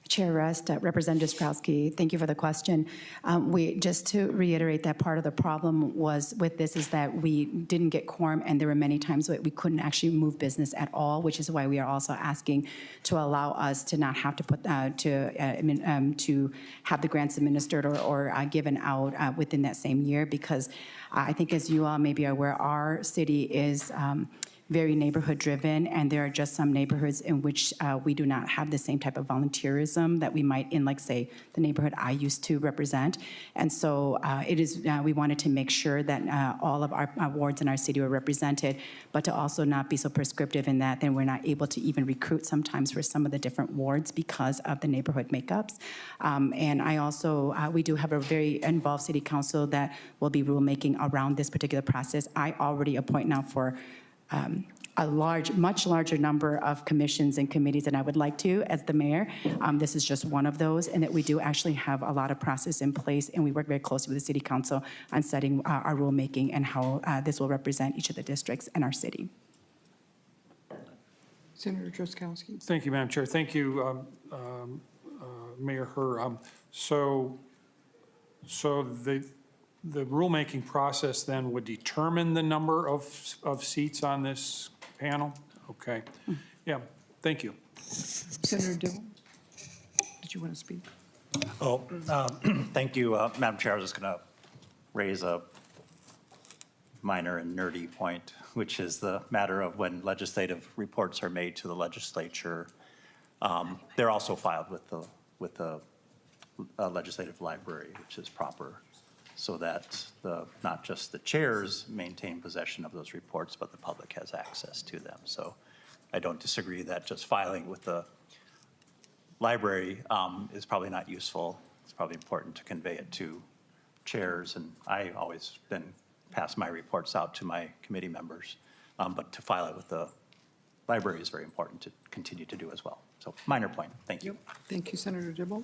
Chair Rest, Representative Strowski, thank you for the question. Just to reiterate that part of the problem was with this is that we didn't get quorum, and there were many times that we couldn't actually move business at all, which is why we are also asking to allow us to not have to put to have the grants administered or given out within that same year, because I think, as you all may be aware, our city is very neighborhood-driven, and there are just some neighborhoods in which we do not have the same type of volunteerism that we might in, like, say, the neighborhood I used to represent. And so we wanted to make sure that all of our wards in our city were represented, but to also not be so prescriptive in that then we're not able to even recruit sometimes for some of the different wards because of the neighborhood makeups. And I also, we do have a very involved city council that will be rulemaking around this particular process. I already appoint now for a much larger number of commissions and committees than I would like to as the mayor. This is just one of those, and that we do actually have a lot of process in place, and we work very closely with the city council on setting our rulemaking and how this will represent each of the districts in our city. Senator Truskowski. Thank you, Madam Chair. Thank you, Mayor Herr. So the rulemaking process then would determine the number of seats on this panel? Okay. Yeah, thank you. Senator Dibble, did you want to speak? Oh, thank you, Madam Chair. I was just going to raise a minor and nerdy point, which is the matter of when legislative reports are made to the legislature. They're also filed with the legislative library, which is proper, so that not just the chairs maintain possession of those reports, but the public has access to them. So I don't disagree that just filing with the library is probably not useful. It's probably important to convey it to chairs, and I always then pass my reports out to my committee members, but to file it with the library is very important to continue to do as well. So minor point, thank you. Thank you, Senator Dibble.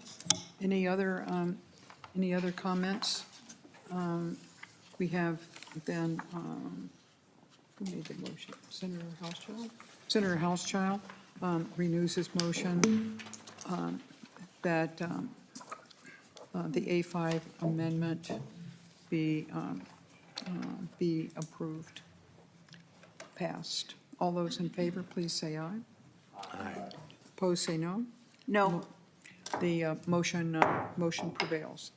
Any other comments? We have then, who made the motion? Senator Houschild? Senator Houschild renews his motion that the A5 amendment be approved, passed. All those in favor, please say aye. Aye. Opposed, say no. No. The motion prevails.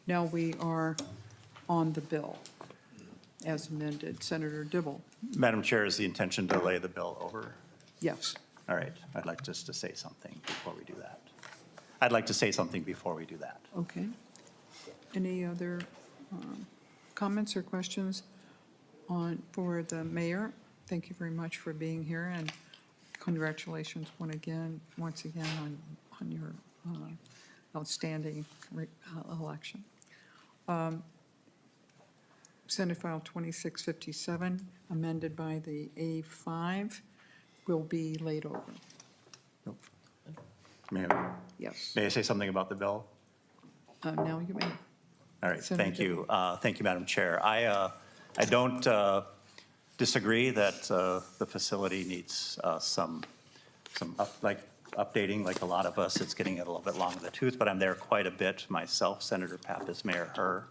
Now we are on the bill as amended. Senator Dibble. Madam Chair, is the intention to lay the bill over? Yes. All right, I'd like just to say something before we do that. I'd like to say something before we do that. Okay. Any other comments or questions for the mayor? Thank you very much for being here, and congratulations once again on your outstanding election. Senate File 2657, amended by the A5, will be laid over. Yes. May I say something about the bill? Now you may. All right, Senator thank you. Thank you, Madam Chair. I don't disagree that the facility needs some updating, like a lot of us. It's getting a little bit long in the tooth, but I'm there quite a bit myself, Senator Pappas, Mayor Herr,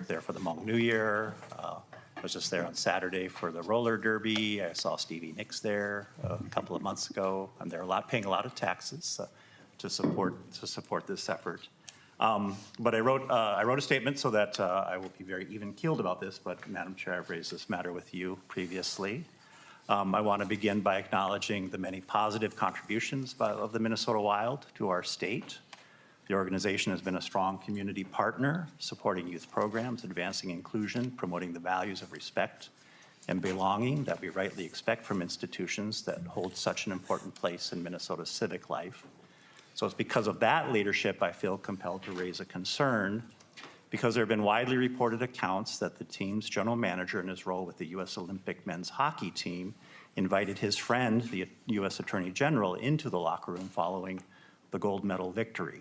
there for the Hmong New Year. I was just there on Saturday for the roller derby. I saw Stevie Nicks there a couple of months ago. I'm there paying a lot of taxes to support this effort. But I wrote a statement so that I will be very even-keeled about this, but Madam Chair, I've raised this matter with you previously. I want to begin by acknowledging the many positive contributions of the Minnesota Wild to our state. The organization has been a strong community partner, supporting youth programs, advancing inclusion, promoting the values of respect and belonging that we rightly expect from institutions that hold such an important place in Minnesota's civic life. So it's because of that leadership I feel compelled to raise a concern, because there have been widely reported accounts that the team's general manager in his role with the U.S. Olympic men's hockey team invited his friend, the U.S. Attorney General, into the locker room following the gold medal victory.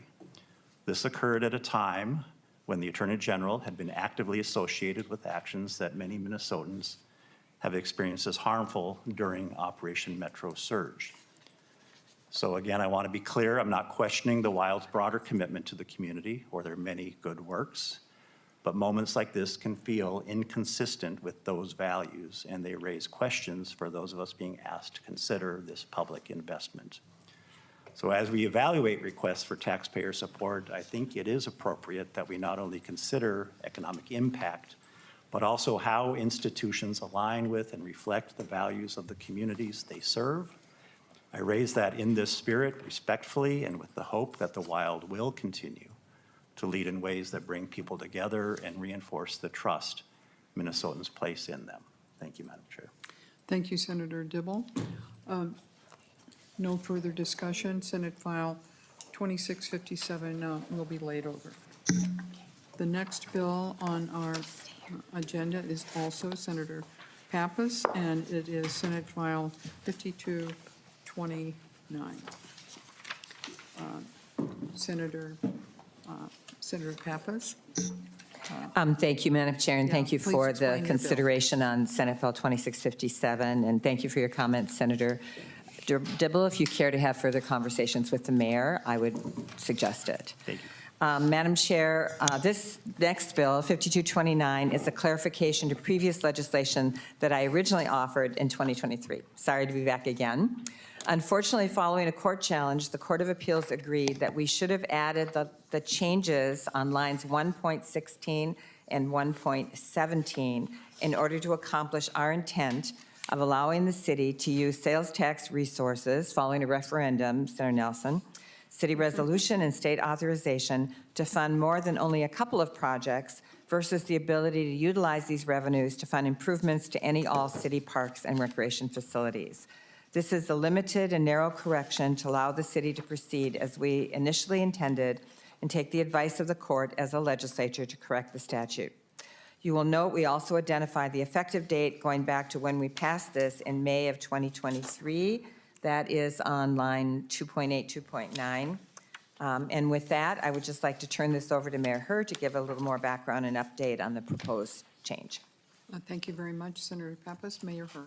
This occurred at a time when the Attorney General had been actively associated with actions that many Minnesotans have experienced as harmful during Operation Metro Surge. So again, I want to be clear, I'm not questioning the Wild's broader commitment to the community or their many good works, but moments like this can feel inconsistent with those values, and they raise questions for those of us being asked to consider this public investment. So as we evaluate requests for taxpayer support, I think it is appropriate that we not only consider economic impact, but also how institutions align with and reflect the values of the communities they serve. I raise that in this spirit, respectfully, and with the hope that the Wild will continue to lead in ways that bring people together and reinforce the trust Minnesotans place in them. Thank you, Madam Chair. Thank you, Senator Dibble. No further discussion. Senate File 2657 will be laid over. The next bill on our agenda is also Senator Pappas, and it is Senate File 5229. Senator Pappas. Thank you, Madam Chair, and thank you please for explain the your bill. consideration on Senate Bill 2657, and thank you for your comments, Senator Dibble. If you care to have further conversations with the mayor, I would suggest it. Thank you. Madam Chair, this next bill, 5229, is a clarification to previous legislation that I originally offered in 2023. Sorry to be back again. Unfortunately, following a court challenge, the Court of Appeals agreed that we should have added the changes on lines 1.16 and 1.17 in order to accomplish our intent of allowing the city to use sales tax resources following a referendum, Senator Nelson, city resolution and state authorization to fund more than only a couple of projects versus the ability to utilize these revenues to fund improvements to any all city parks and recreation facilities. This is a limited and narrow correction to allow the city to proceed as we initially intended and take the advice of the court as a legislature to correct the statute. You will note we also identify the effective date going back to when we passed this in May of 2023. That is on line 2.8, 2.9. And with that, I would just like to turn this over to Mayor Herr to give a little more background and update on the proposed change. Thank you very much, Senator Pappas. Mayor Herr.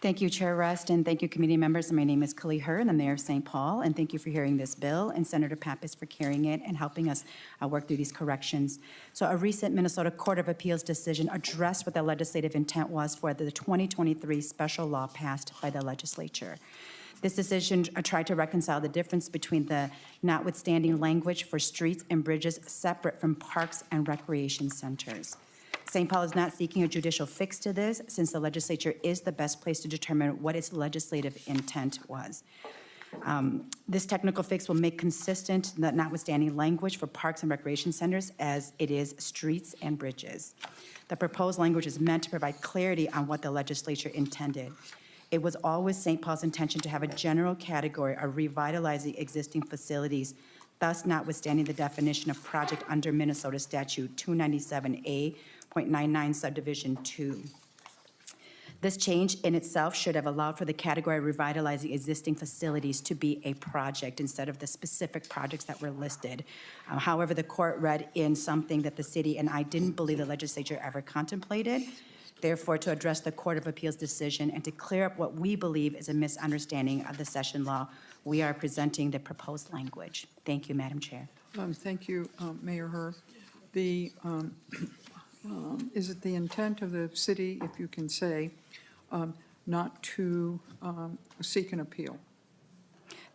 Thank you, Chair Rust, and thank you, committee members. My name is Kali Herr, and I'm the Mayor of St. Paul, and thank you for hearing this bill, and Senator Pappas for carrying it and helping us work through these corrections. So a recent Minnesota Court of Appeals decision addressed what the legislative intent was for the 2023 special law passed by the legislature. This decision tried to reconcile the difference between the notwithstanding language for streets and bridges separate from parks and recreation centers. St. Paul is not seeking a judicial fix to this, since the legislature is the best place to determine what its legislative intent was. This technical fix will make consistent the notwithstanding language for parks and recreation centers as it is streets and bridges. The proposed language is meant to provide clarity on what the legislature intended. It was always St. Paul's intention to have a general category of revitalizing existing facilities, thus notwithstanding the definition of project under Minnesota Statute 297A.99 subdivision 2. This change in itself should have allowed for the category of revitalizing existing facilities to be a project instead of the specific projects that were listed. However, the court read in something that the city and I didn't believe the legislature ever contemplated. Therefore, to address the Court of Appeals decision and to clear up what we believe is a misunderstanding of the session law, we are presenting the proposed language. Thank you, Madam Chair. Thank you, Mayor Herr. Is it the intent of the city, if you can say, not to seek an appeal?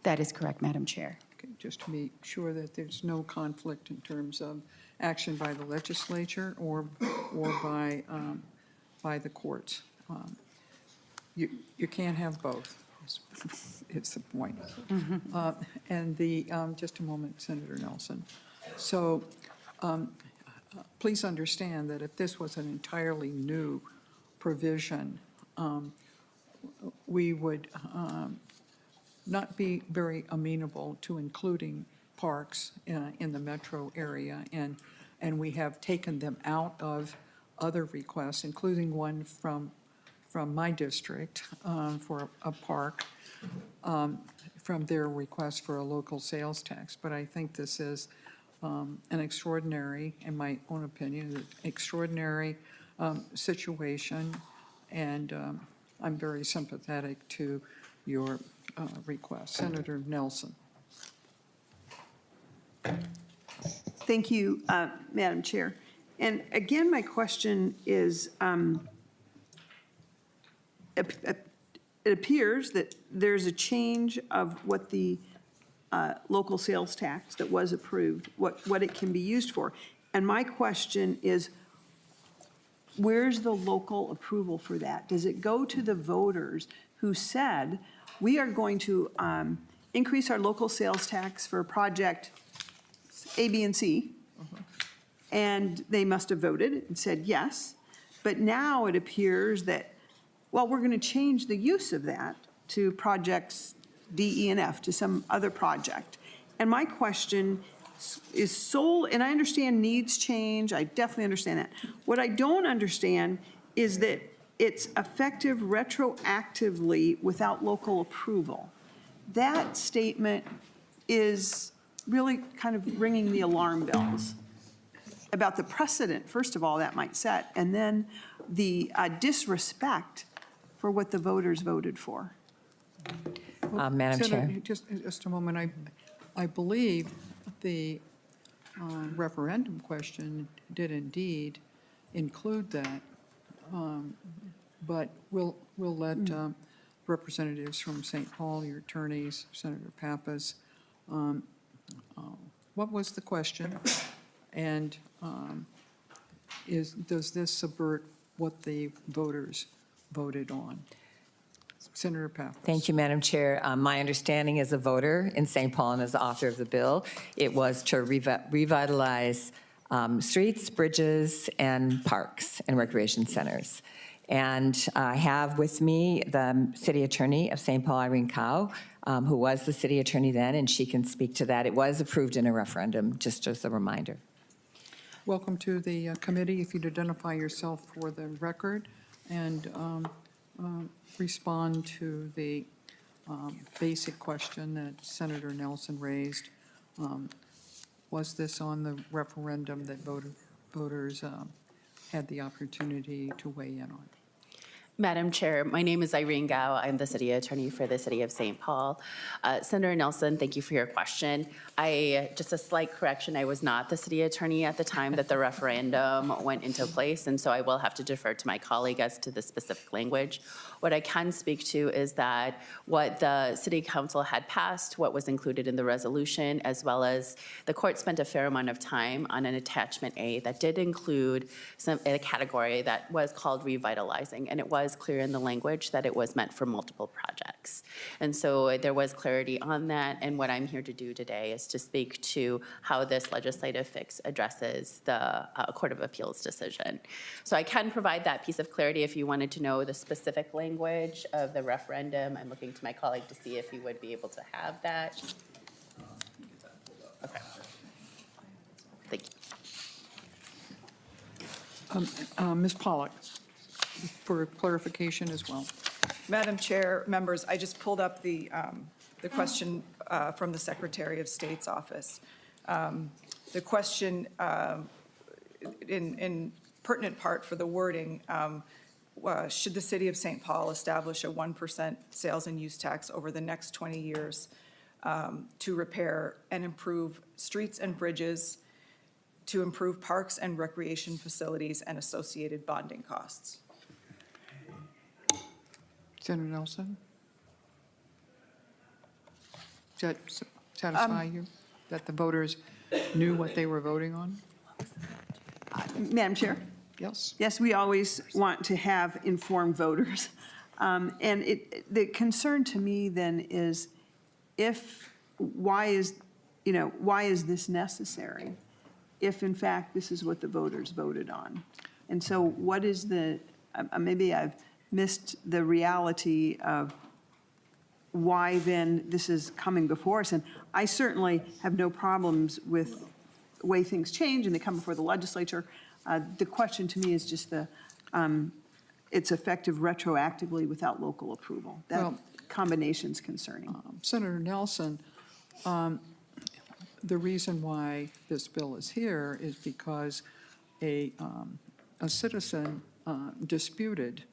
That is correct, Madam Chair. Okay, just to be sure that there's no conflict in terms of action by the legislature or by the courts. You can't have both. is the point. And just a moment, Senator Nelson. So please understand that if this was an entirely new provision, we would not be very amenable to including parks in the metro area, and we have taken them out of other requests, including one from my district for a park, from their request for a local sales tax. But I think this is an extraordinary, in my own opinion, extraordinary situation, and I'm very sympathetic to your request. Senator Nelson. Thank you, Madam Chair. And again, my question is, it appears that there's a change of what the local sales tax that was approved, what it can be used for. And my question is, where's the local approval for that? Does it go to the voters who said, we are going to increase our local sales tax for project A, B, and C? And they must have voted and said yes. But now it appears that, well, we're going to change the use of that to projects D, E, and F, to some other project. And my question is and I understand needs change, I definitely understand that. What I don't understand is that it's effective retroactively without local approval. That statement is really kind of ringing the alarm bells about the precedent, first of all, that might set, and then the disrespect for what the voters voted for. Madam Senator, Chair. just a moment. I believe the referendum question did indeed include that, but we'll let representatives from St. Paul, your attorneys, Senator Pappas, what was the question? And does this subvert what the voters voted on? Senator Pappas. Thank you, Madam Chair. My understanding as a voter in St. Paul and as the author of the bill, it was to revitalize streets, bridges, and parks and recreation centers. And I have with me the city attorney of St. Paul, Irene Cow, who was the city attorney then, and she can speak to that. It was approved in a referendum, just as a reminder. Welcome to the committee. If you'd identify yourself for the record and respond to the basic question that Senator Nelson raised. Was this on the referendum that voters had the opportunity to weigh in on? Madam Chair, my name is Irene Gao. I'm the city attorney for the city of St. Paul. Senator Nelson, thank you for your question. Just a slight correction, I was not the city attorney at the time that the referendum went into place, and so I will have to defer to my colleague as to the specific language. What I can speak to is that what the city council had passed, what was included in the resolution, as well as the court spent a fair amount of time on an attachment A that did include a category that was called revitalizing, and it was clear in the language that it was meant for multiple projects. And so there was clarity on that, and what I'm here to do today is to speak to how this legislative fix addresses the Court of Appeals decision. So I can provide that piece of clarity if you wanted to know the specific language of the referendum. I'm looking to my colleague to see if he would be able to have that. Okay. Thank you. Ms. Pollack, for clarification as well. Madam Chair, members, I just pulled up the question from the Secretary of State's office. The question in pertinent part for the wording, should the city of St. Paul establish a 1% sales and use tax over the next 20 years to repair and improve streets and bridges, to improve parks and recreation facilities and associated bonding costs? Senator Nelson? Does that satisfy you, that the voters knew what they were voting on? Madam Chair? Yes? Yes, we always want to have informed voters. And the concern to me then is why is this necessary if in fact this is what the voters voted on? And so what is maybe I've missed the reality of why then this is coming before us. And I certainly have no problems with the way things change and they come before the legislature. The question to me is just it's effective retroactively without local approval. That Well, combination's concerning. Senator Nelson, the reason why this bill is here is because a citizen disputed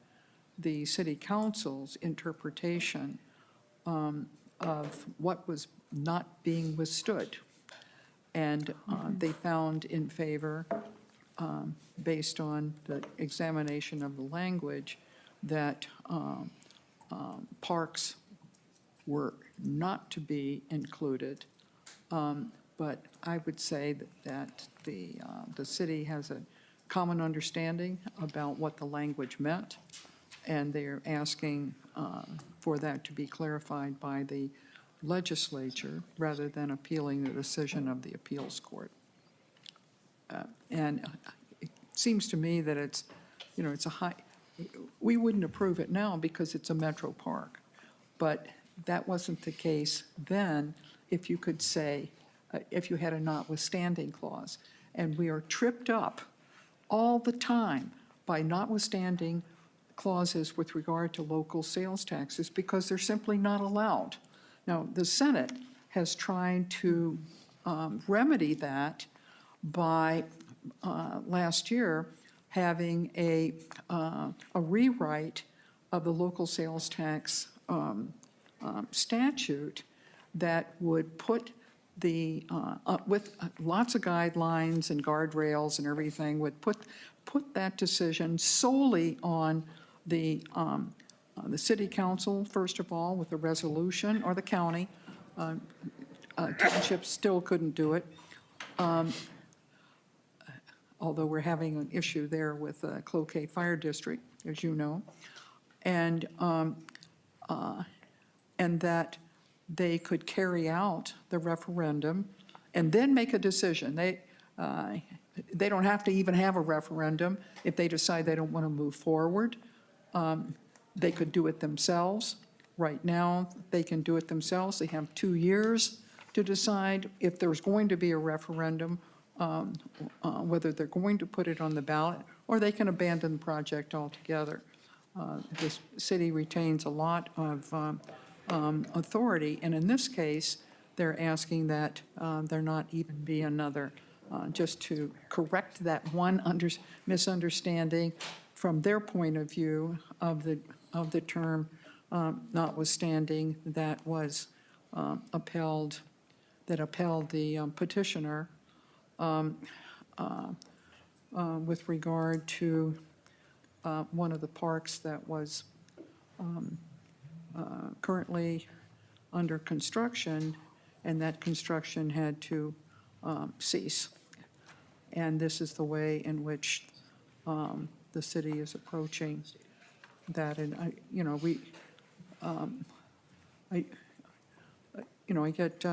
the city council's interpretation of what was not being withstood. And they found in favor, based on the examination of the language, that parks were not to be included. But I would say that the city has a common understanding about what the language meant, and they're asking for that to be clarified by the legislature rather than appealing the decision of the appeals court. And it seems to me that it's a high, we wouldn't approve it now because it's a metro park. But that wasn't the case then, if you could say, if you had a notwithstanding clause. And we are tripped up all the time by notwithstanding clauses with regard to local sales taxes because they're simply not allowed. Now, the Senate has tried to remedy that by last year having a rewrite of the local sales tax statute that would put with lots of guidelines and guardrails and everything, would put that decision solely on the city council, first of all, with a resolution, or the county. Township still couldn't do it, although we're having an issue there with Cloquet Fire District, as you know, and that they could carry out the referendum and then make a decision. They don't have to even have a referendum if they decide they don't want to move forward. They could do it themselves. Right now, they can do it themselves. They have 2 years to decide if there's going to be a referendum, whether they're going to put it on the ballot, or they can abandon the project altogether. The city retains a lot of authority, and in this case, they're asking that there not even be another, just to correct that one misunderstanding from their point of view of the term notwithstanding that was upheld the petitioner with regard to one of the parks that was currently under construction, and that construction had to cease. And this is the way in which the city is approaching that. And I get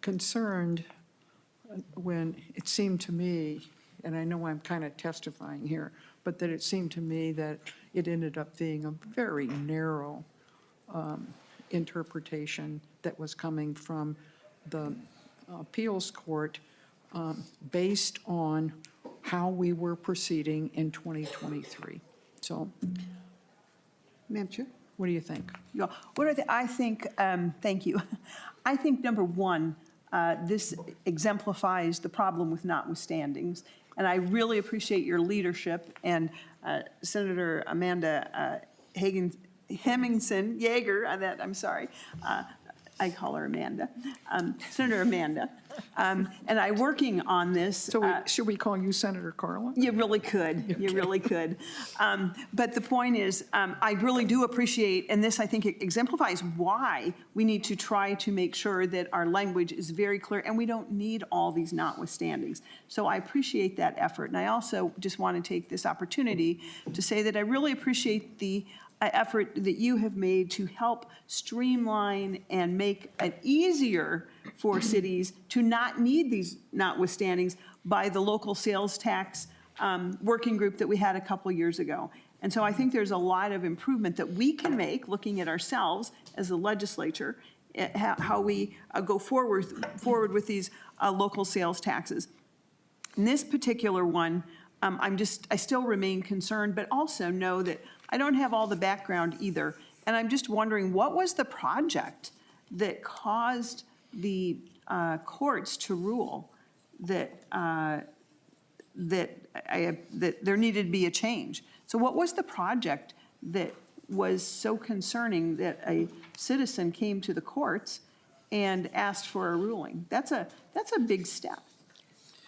concerned when it seemed to me, and I know I'm kind of testifying here, but that it seemed to me that it ended up being a very narrow interpretation that was coming from the appeals court based on how we were proceeding in 2023. So, Madam Chair? what do you think? Yeah. I think, thank you. I think, number one, this exemplifies the problem with notwithstandings. And I really appreciate your leadership. And Senator Amanda Hemmingson Yeager, I'm sorry, I call her Amanda, Senator Amanda. And I'm working on this. So should we call you Senator Carlin? You really could. You really could. But the point is, I really do appreciate, and this I think exemplifies why we need to try to make sure that our language is very clear and we don't need all these notwithstandings. So I appreciate that effort. And I also just want to take this opportunity to say that I really appreciate the effort that you have made to help streamline and make it easier for cities to not need these notwithstandings by the local sales tax working group that we had a couple years ago. And so I think there's a lot of improvement that we can make, looking at ourselves as the legislature, at how we go forward with these local sales taxes. In this particular one, I still remain concerned, but also know that I don't have all the background either. And I'm just wondering, what was the project that caused the courts to rule that there needed to be a change? So what was the project that was so concerning that a citizen came to the courts and asked for a ruling? That's a big step.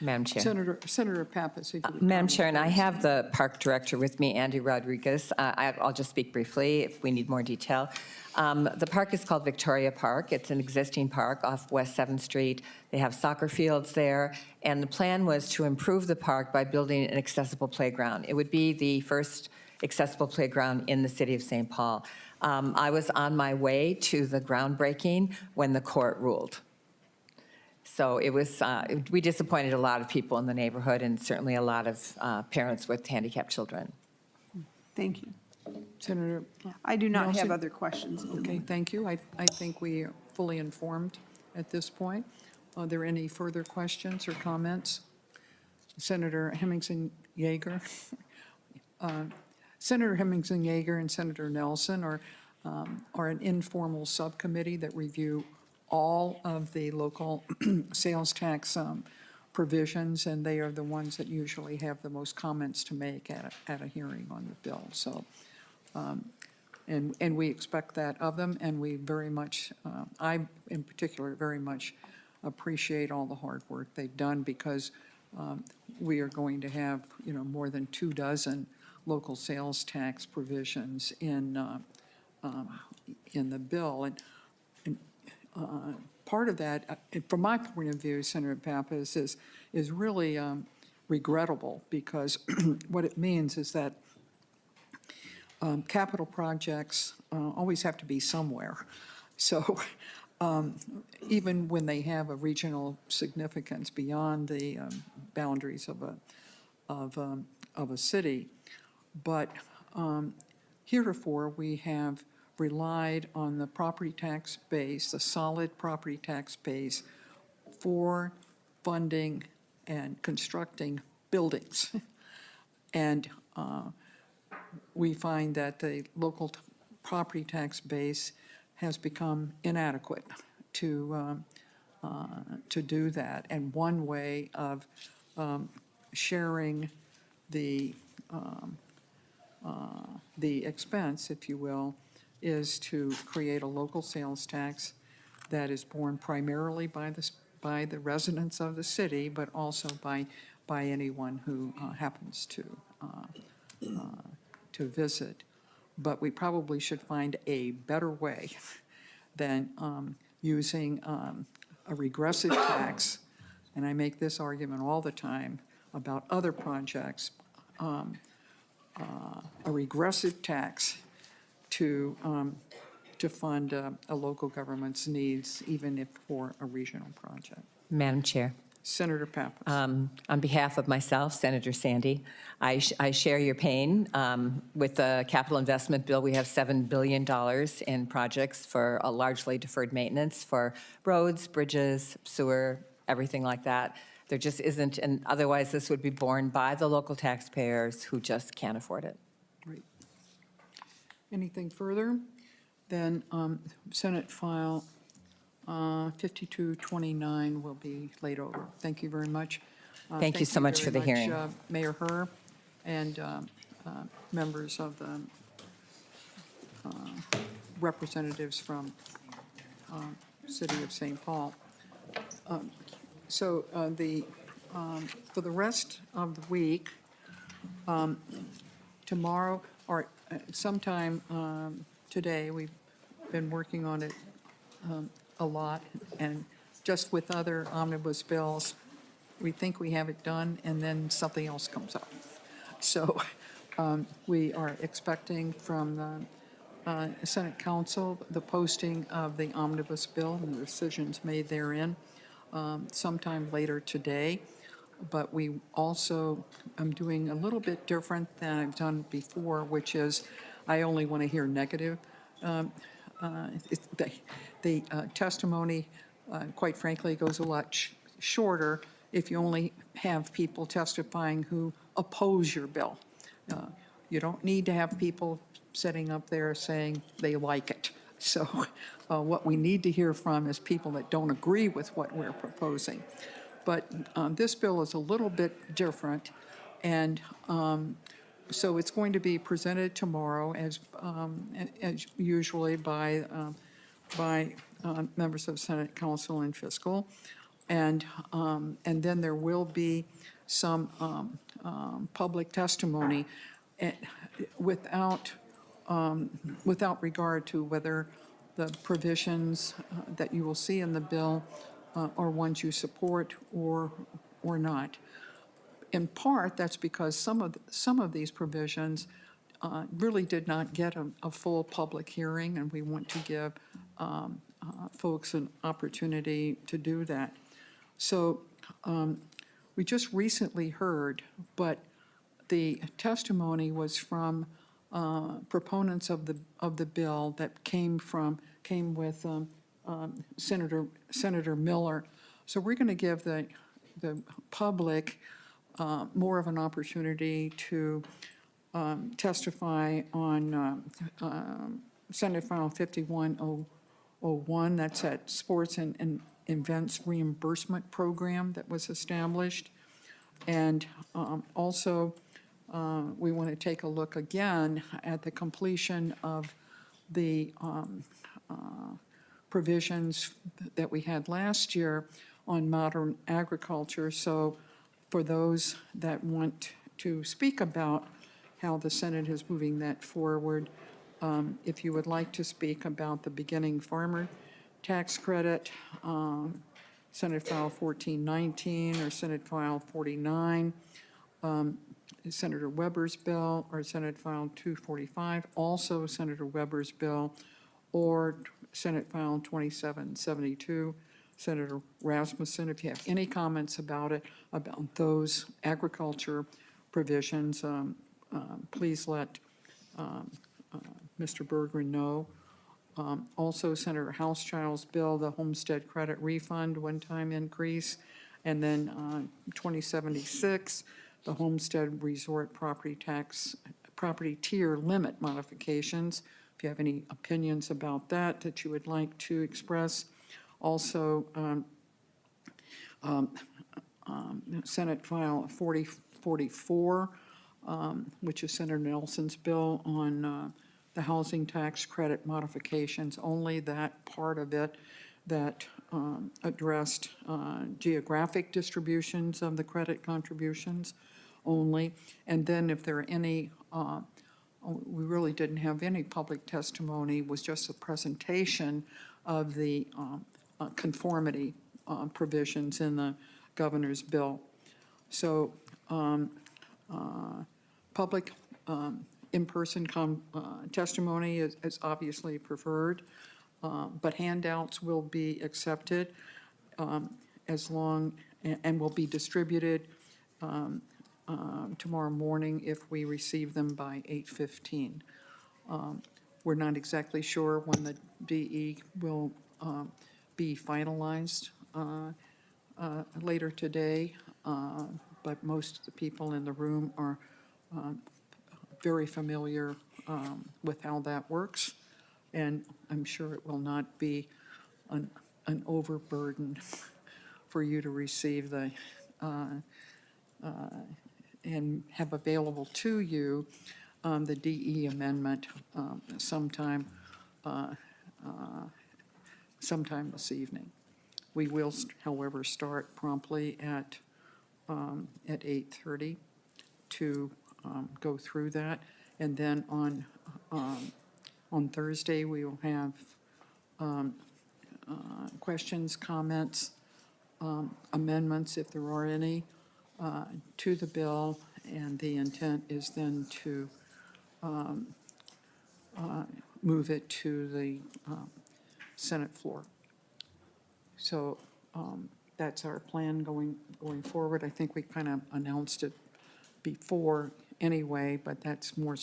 Madam Chair. Senator Pappas, if you would Madam comment, Chair, and I please. have the park director with me, Andy Rodriguez. I'll just speak briefly if we need more detail. The park is called Victoria Park. It's an existing park off West 7th Street. They have soccer fields there, and the plan was to improve the park by building an accessible playground. It would be the first accessible playground in the city of St. Paul. I was on my way to the groundbreaking when the court ruled. So it was, we disappointed a lot of people in the neighborhood and certainly a lot of parents with handicapped children. Thank you. Senator, I do not have Nelson? other questions. okay, thank you. I think we are fully informed at this point. Are there any further questions or comments? Senator Hemmingson Yeager. Senator Hemmingson Yeager and Senator Nelson are an informal subcommittee that review all of the local sales tax provisions, and they are the ones that usually have the most comments to make at a hearing on the bill. So, and we expect that of them, and we very much, I in particular, very much appreciate all the hard work they've done, because we are going to have, more than 24 local sales tax provisions in the bill. And part of that, from my point of view, Senator Pappas, is really regrettable, because what it means is that capital projects always have to be somewhere. So even when they have a regional significance beyond the boundaries of a city, but heretofore we have relied on the property tax base, the solid property tax base, for funding and constructing buildings. And we find that the local property tax base has become inadequate to do that. And one way of sharing the expense, if you will, is to create a local sales tax that is borne primarily by the residents of the city, but also by anyone who happens to visit. But we probably should find a better way than using a regressive tax, and I make this argument all the time about other projects, a regressive tax to fund a local government's needs, even if for a regional project. Madam Chair. Senator Pappas. On behalf of myself, Senator Sandy, I share your pain. With the capital investment bill, we have $7 billion in projects for a largely deferred maintenance for roads, bridges, sewer, everything like that. There just isn't, and otherwise this would be borne by the local taxpayers who just can't afford it. Great. Anything further? Then Senate File 5229 will be laid over. Thank you very much. Thank you so much for the very hearing. much, Mayor Herr and members of the representatives from City of St. Paul. So for the rest of the week, tomorrow or sometime today, we've been working on it a lot, and just with other omnibus bills, we think we have it done, and then something else comes up. So we are expecting from the Senate Council the posting of the omnibus bill and the decisions made therein sometime later today. But we also, I'm doing a little bit different than I've done before, which is I only want to hear negative. The testimony, quite frankly, goes a lot shorter if you only have people testifying who oppose your bill. You don't need to have people sitting up there saying they like it. So what we need to hear from is people that don't agree with what we're proposing. But this bill is a little bit different, and so it's going to be presented tomorrow as usually by members of Senate Council and Fiscal, and then there will be some public testimony without regard to whether the provisions that you will see in the bill are ones you support or not. In part, that's because some of these provisions really did not get a full public hearing, and we want to give folks an opportunity to do that. So we just recently heard, but the testimony was from proponents of the bill that came with Senator Miller. So we're going to give the public more of an opportunity to testify on Senate File 5101. That's that sports and events reimbursement program that was established. And also, we want to take a look again at the completion of the provisions that we had last year on modern agriculture. So for those that want to speak about how the Senate is moving that forward, if you would like to speak about the beginning farmer tax credit, Senate File 1419 or Senate File 49, Senator Weber's bill, or Senate File 245, also Senator Weber's bill, or Senate File 2772, Senator Rasmussen. If you have any comments about it, about those agriculture provisions, please let Mr. Bergeron know. Also, Senator Housechild's bill, the homestead credit refund one-time increase, and then 2076, the homestead resort property tax, property tier limit modifications. If you have any opinions about that you would like to express. Also, Senate File 4044, which is Senator Nelson's bill on the housing tax credit modifications, only that part of it that addressed geographic distributions of the credit contributions only. And then if there are any, we really didn't have any public testimony, was just a presentation of the conformity provisions in the governor's bill. So public in-person testimony is obviously preferred, but handouts will be accepted as long, and will be distributed tomorrow morning if we receive them by 8:15. We're not exactly sure when the DE will be finalized later today, but most of the people in the room are very familiar with how that works, and I'm sure it will not be an overburden for you to receive the and have available to you the DE amendment sometime sometime this evening. We will, however, start promptly at 8:30 to go through that. And then on Thursday, we will have questions, comments, amendments, if there are any, to the bill. And the intent is then to move it to the Senate floor. So that's our plan going forward. I think we kind of announced it before anyway, but that's more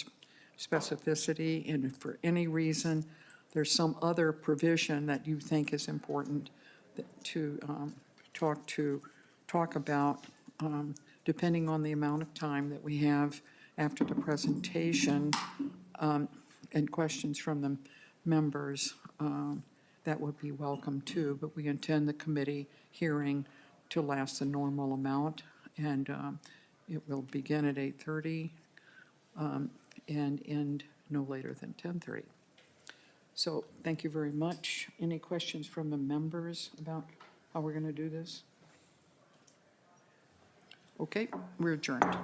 specificity. And if for any reason there's some other provision that you think is important to talk about, depending on the amount of time that we have after the presentation and questions from the members, that would be welcome too. But we intend the committee hearing to last the normal amount, and it will begin at 8:30 and end no later than 10:30. So thank you very much. Any questions from the members about how we're going to do this? Okay, we're adjourned.